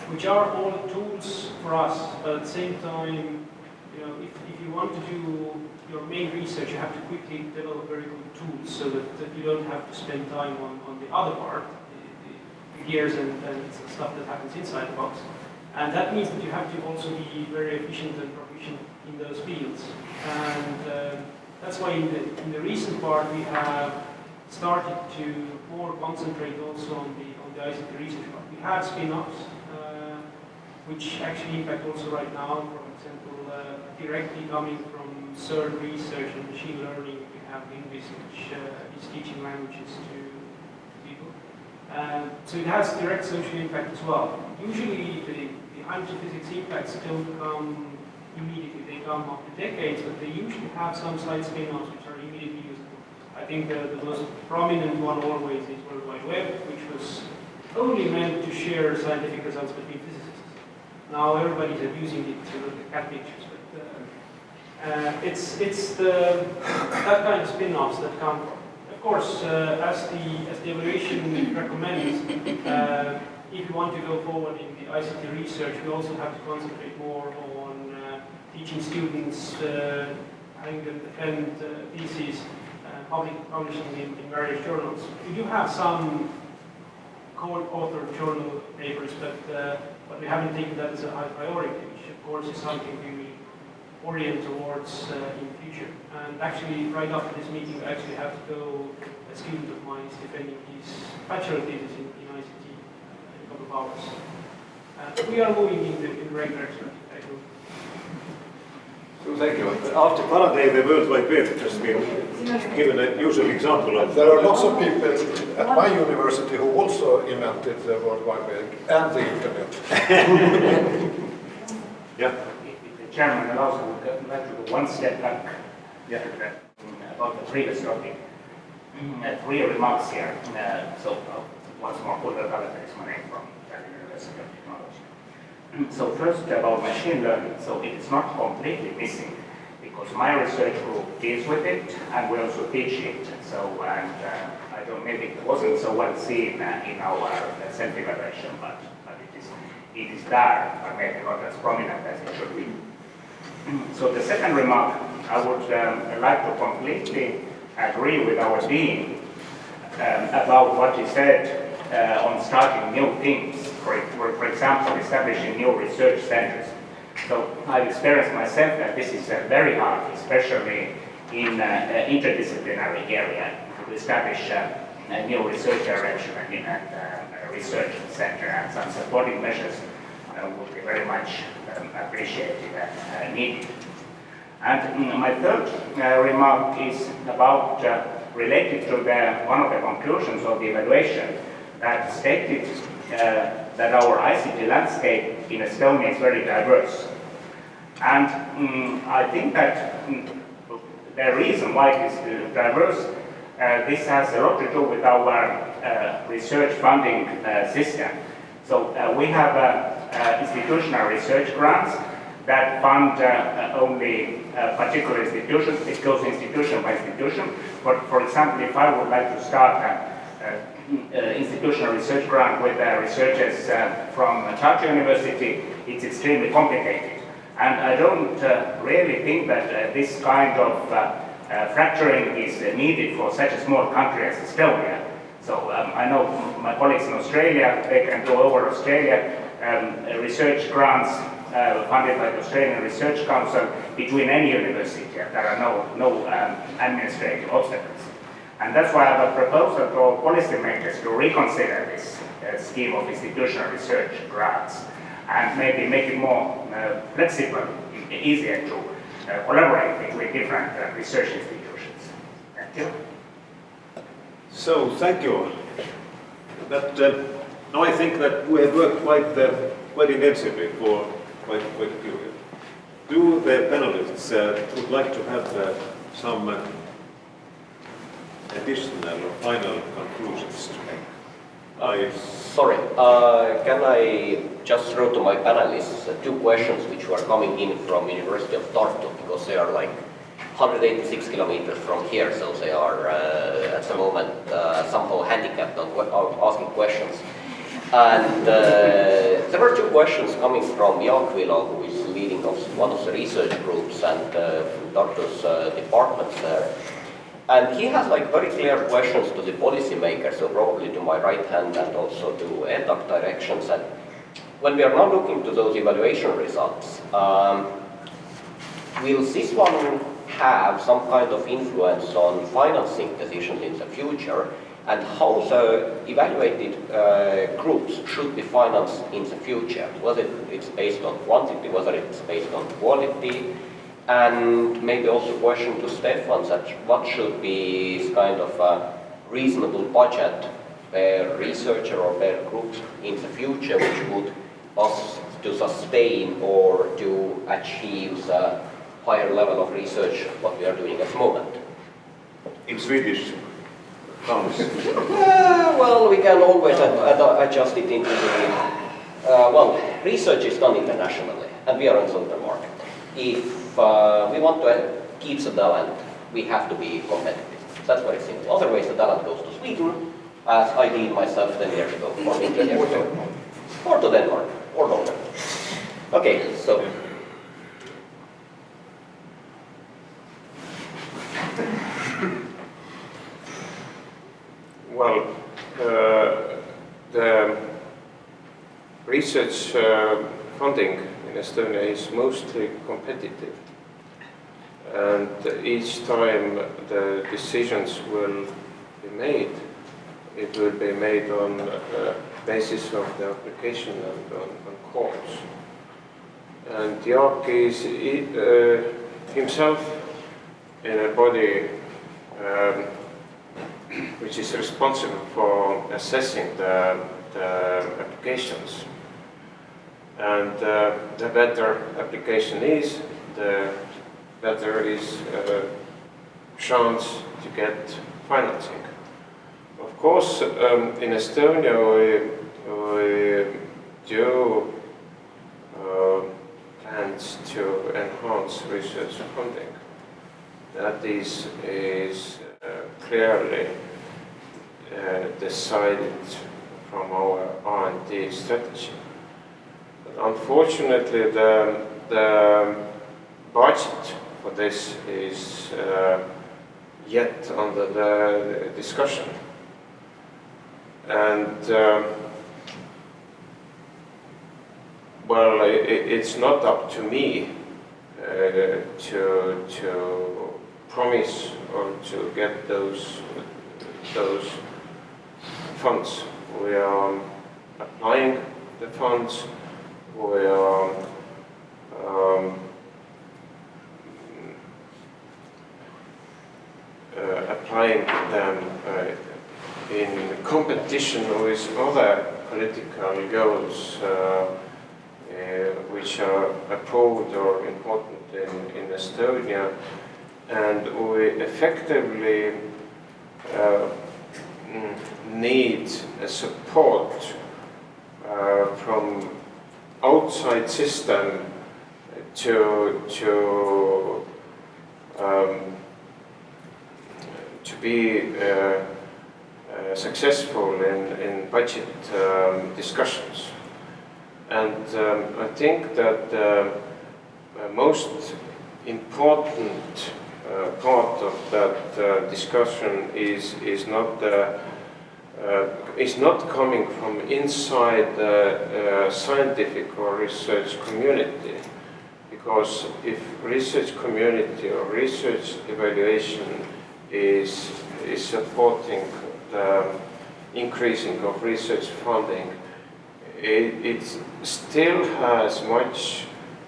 which are all tools for us, but at the same time, you know, if you want to do your main research, you have to quickly develop very good tools so that you don't have to spend time on the other part, the gears and stuff that happens inside the box. And that means that you have to also be very efficient and proficient in those fields. And that's why in the recent part we have started to more concentrate also on the ICT research part. We have spin-offs, which actually impact also right now. For example, directly coming from CERN research and machine learning, we have Linguist, which is teaching languages to people. So it has direct social impact as well. Usually the hydrogen physics impacts don't come immediately, they come after decades, but they usually have some side spin-offs which are immediately usable. I think the most prominent one always is World Wide Web, which was only meant to share scientific results between physicists. Now everybody's abusing it to look at cat pictures, but it's that kind of spin-offs that come from. Of course, as the evaluation recommends, if you want to go forward in the ICT research, we also have to concentrate more on teaching students, having them defend theses, publishing in various journals. We do have some co-authored journal papers, but we haven't taken that as a high priority, which of course is something we will orient towards in the future. And actually, right after this meeting, I actually have to go, a student of mine is defending his bachelor thesis in ICT in a couple of hours. We are moving in the right direction, I hope. So thank you. After Faraday, the World Wide Web has been given a usual example of... There are lots of people at my university who also invented the World Wide Web and the Internet. Yeah. If the chairman allows, I would like to go one step back about the previous topic. 3 remarks here. Once more, Pulver Kalater is my name from the University of Technology. So first about machine learning. So it is not completely missing because my research group deals with it and we also teach it. So I don't, maybe it wasn't so well seen in our self-evaluation, but it is there, but maybe not as prominent as it should be. So the second remark, I would like to completely agree with our dean about what he said on starting new things, for example, establishing new research centers. So I've experienced myself that this is very hard, especially in interdisciplinary area, to establish a new research direction in a research center, and some supporting measures would be very much appreciated and needed. And my third remark is about related to one of the conclusions of the evaluation that stated that our ICT landscape in Estonia is very diverse. And I think that the reason why it is diverse, this has a lot to do with our research funding system. So we have institutional research grants that fund only particular institutions. It goes institution by institution. But for example, if I would like to start an institutional research grant with researchers from Tartu University, it's extremely complicated. And I don't really think that this kind of fracturing is needed for such a small country as Estonia. So I know my colleagues in Australia, they can go over Australia, research grants funded by the Australian Research Council between any university. There are no administrative obstacles. And that's why I have a proposal to all policymakers to reconsider this scheme of institutional research grants and maybe make it more flexible, easier to collaborate between different research institutions. Thank you. So, thank you. Now I think that we have worked quite intensively for quite curious. Do the panelists would like to have some additional or final conclusions to make? Sorry, can I just throw to my panelists two questions which were coming in from University of Tartu, because they are like 186 kilometers from here, so they are at the moment somehow handicapped on asking questions. And there were two questions coming from Jaak Vilo, who is leading one of the research groups and Tartu's departments there. And he has like very clear questions to the policymakers, so probably to my right hand and also to EDAC directions. And when we are now looking to those evaluation results, will this one have some kind of influence on financing decisions in the future, and how the evaluated groups should be financed in the future? Whether it's based on quantity, whether it's based on quality, and maybe also a question to Stefan, that what should be this kind of a reasonable budget per researcher or per group in the future, which would us to sustain or to achieve the higher level of research what we are doing at the moment. In Swedish pounds? Well, we can always adjust it into the... well, research is done internationally, and we are on the open market. If we want to keep the talent, we have to be competitive. That's very simple. Otherwise, the talent goes to Sweden, as I did myself 10 years ago, or 15 years ago, or to Denmark, or Norway. Okay, so... Well, the research funding in Estonia is mostly competitive, and each time the decisions will be made, it will be made on the basis of the application and on course. And Jaak is himself in a body which is responsible for assessing the applications. And the better application is, the better is chance to get financing. Of course, in Estonia we do plans to enhance research funding. That is clearly decided from our R&D strategy. But unfortunately, the budget for this is yet under the discussion. And well, it's not up to me to promise or to get those funds. We are applying the funds. We are applying them in competition with other political goals which are approved or important in Estonia, and we effectively need a support from outside system to be successful in budget discussions. And I think that the most important part of that discussion is not coming from inside the scientific or research community, because if research community or research evaluation is supporting the increasing of research funding, it still has much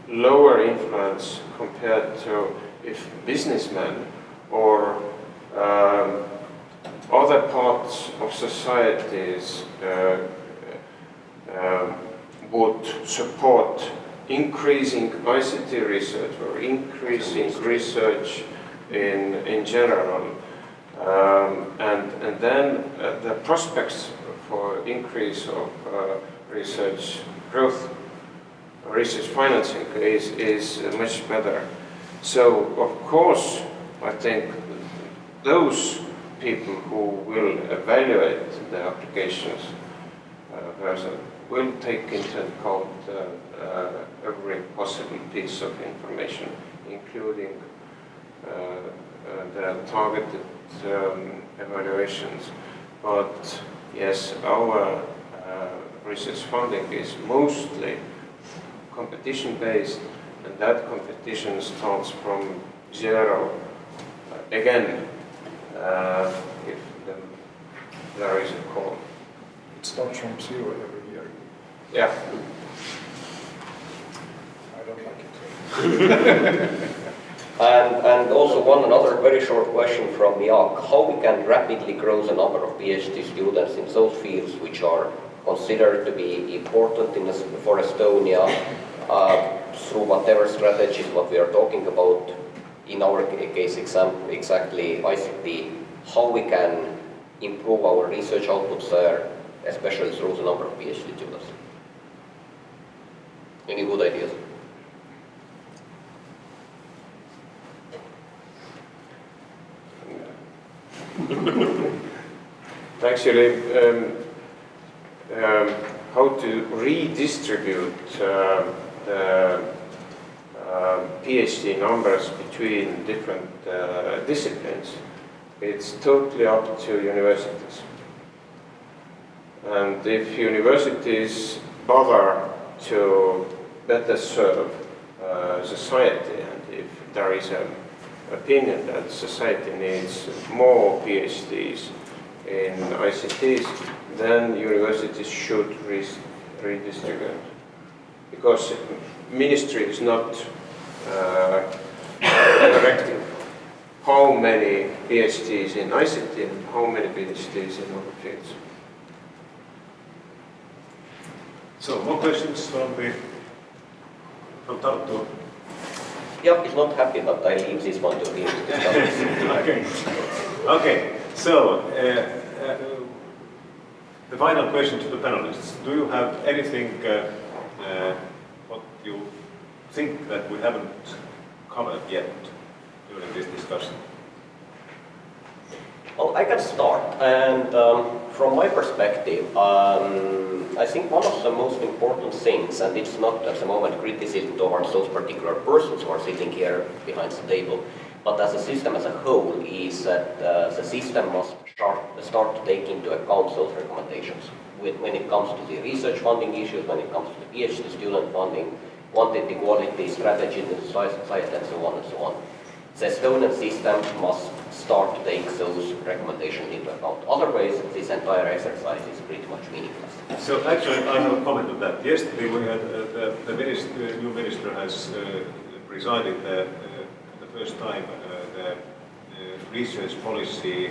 lower influence compared to if businessmen or other parts of societies would support increasing ICT research or increasing research in general. And then the prospects for increase of research growth, research financing is much better. So of course, I think those people who will evaluate the applications will take into account every possible piece of information, including the targeted evaluations. But yes, our research funding is mostly competition-based, and that competition starts from zero again if there is a call. It starts from zero every year. Yeah. I don't like it. And also one another very short question from Jaak. How we can rapidly grow the number of PhD students in those fields which are considered to be important for Estonia through whatever strategies what we are talking about, in our case exactly ICT, how we can improve our research outputs there, especially through the number of PhD students. Any good ideas? Actually, how to redistribute the PhD numbers between different disciplines, it's totally up to universities. And if universities bother to better serve society, and if there is an opinion that society needs more PhDs in ICTs, then universities should redistribute. Because ministry is not directing how many PhDs in ICT and how many PhDs in other fields. So, more questions from Tartu? Yeah, he's not happy that I leave this one to him. Okay. Okay. So, the final question to the panelists. Do you have anything what you think that we haven't covered yet during this discussion? Well, I can start, and from my perspective, I think one of the most important things, and it's not at the moment criticism towards those particular persons who are sitting here behind the table, but as a system as a whole, is that the system must start to take into account those recommendations when it comes to the research funding issues, when it comes to the PhD student funding, quantity, quality, strategy in the society, and so on and so on. The Estonian system must start to take those recommendations into account. Otherwise, this entire exercise is pretty much meaningless. So actually, I have a comment on that. Yesterday, we had the new minister has presided the first time the research policy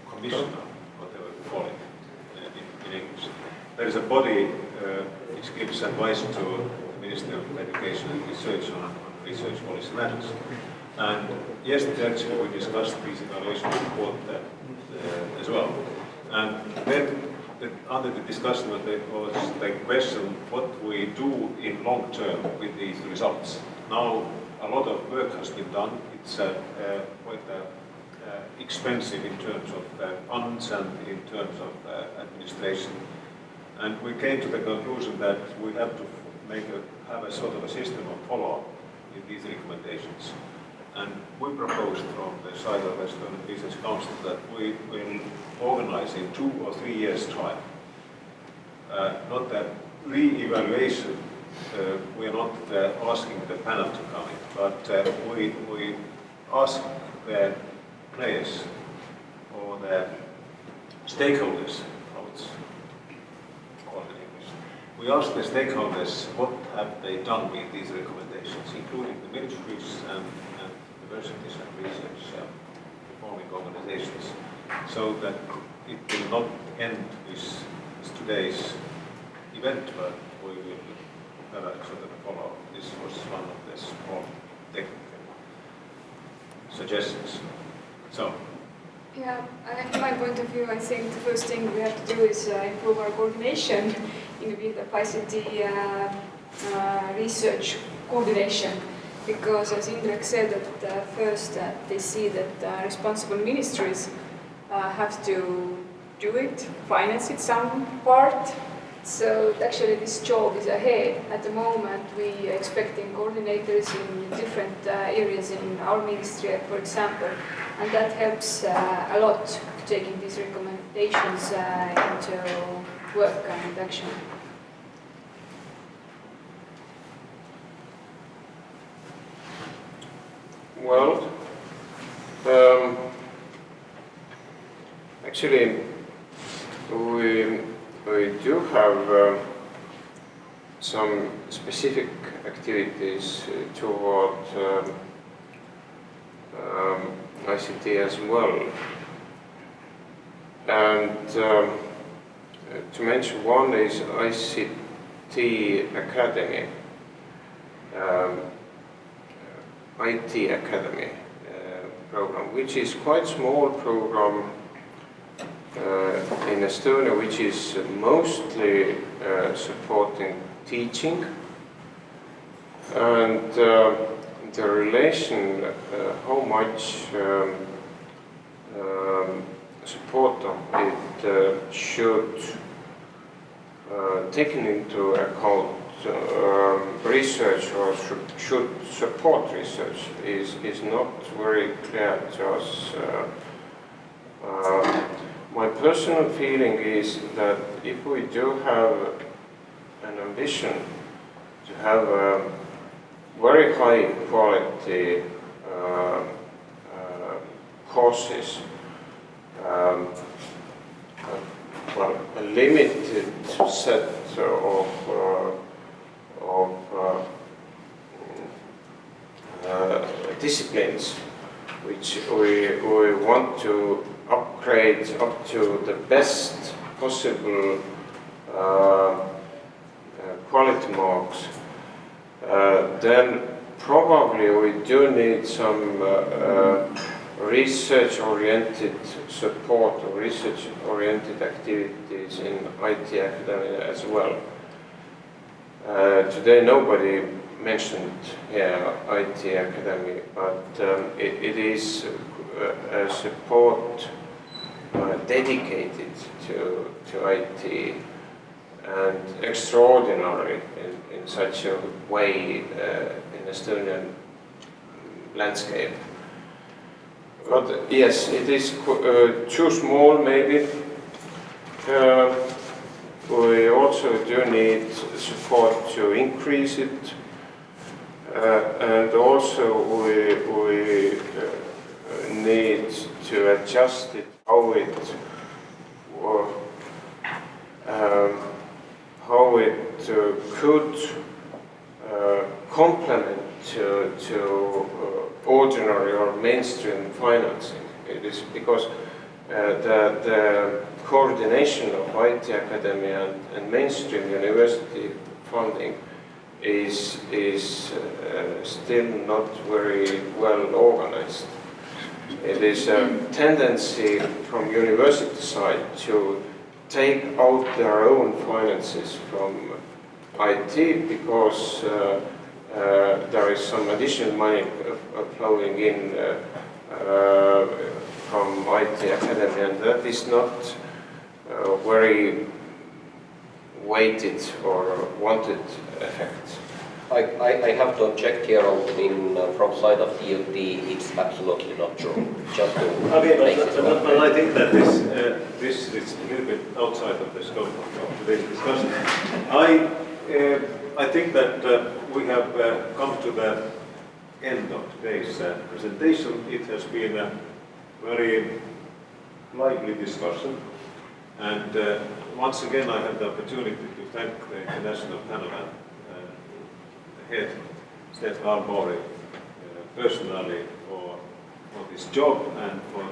commissioner, whatever you call it in English. There is a body which gives advice to the Ministry of Education and Research on research policy matters. And yesterday actually we discussed this evaluation report as well. And then under the discussion there was the question what we do in long term with these results. Now a lot of work has been done. It's quite expensive in terms of funds and in terms of administration. And we came to the conclusion that we have to have a sort of a system of follow-up in these recommendations. And we proposed from the side of Estonian Business Council that we will organize in 2 or 3 years' time. Not that re-evaluation, we are not asking the panel to come in, but we ask the players or the stakeholders, how it's called in English. We ask the stakeholders what have they done with these recommendations, including the ministries and universities and research performing organizations, so that it will not end with today's event, but we will have a sort of follow-up. This was one of the small technical suggestions. So. Yeah, from my point of view, I think the first thing we have to do is improve our coordination in the field of ICT research coordination. Because as Indrek said, at first they see that responsible ministries have to do it, finance it some part. So actually this job is ahead. At the moment we are expecting coordinators in different areas in our ministry, for example, and that helps a lot taking these recommendations into work and action. Well, actually, we do have some specific activities toward ICT as well. And to mention one is ICT Academy. IT Academy program, which is quite small program in Estonia, which is mostly supporting teaching, and the relation how much support of it should take into account research or should support research is not very clear to us. My personal feeling is that if we do have an ambition to have a very high quality courses, well, a limited set of disciplines which we want to upgrade up to the best possible quality marks, then probably we do need some research-oriented support or research-oriented activities in IT Academy as well. Today nobody mentioned here IT Academy, but it is a support dedicated to IT and extraordinary in such a way in Estonian landscape. But yes, it is too small maybe. We also do need support to increase it, and also we need to adjust it, how it could complement to ordinary or mainstream financing. It is because the coordination of IT Academy and mainstream university funding is still not very well organized. It is a tendency from university side to take out their own finances from IT because there is some additional money flowing in from IT Academy, and that is not very weighted or wanted effect. I have to object here from side of DOT, it's absolutely not true. Just to but I think that this is a little bit outside of the scope of today's discussion. I think that we have come to the end of today's presentation. It has been a very lively discussion, and once again I have the opportunity to thank the international panel and head, sihtevalveeri, personally for this job and for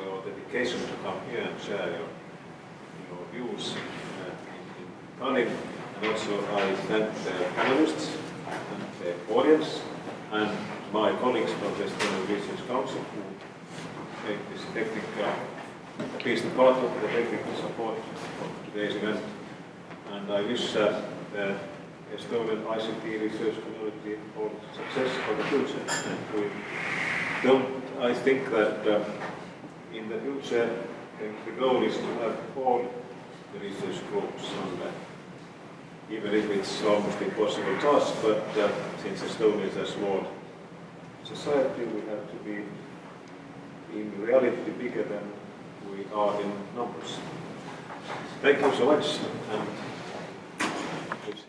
your dedication to come here and share your views in Kali, and also I thank the panelists and the audience and my colleagues from the Estonian Research Council who make this technical, at least a part of the technical support of today's event. And I wish the Estonian ICT research community all success for the future. And I think that in the future the goal is to have all the research groups on that. Even if it's almost impossible task, but since Estonia is a small society, we have to be in reality bigger than we are in numbers. Thank you so much. And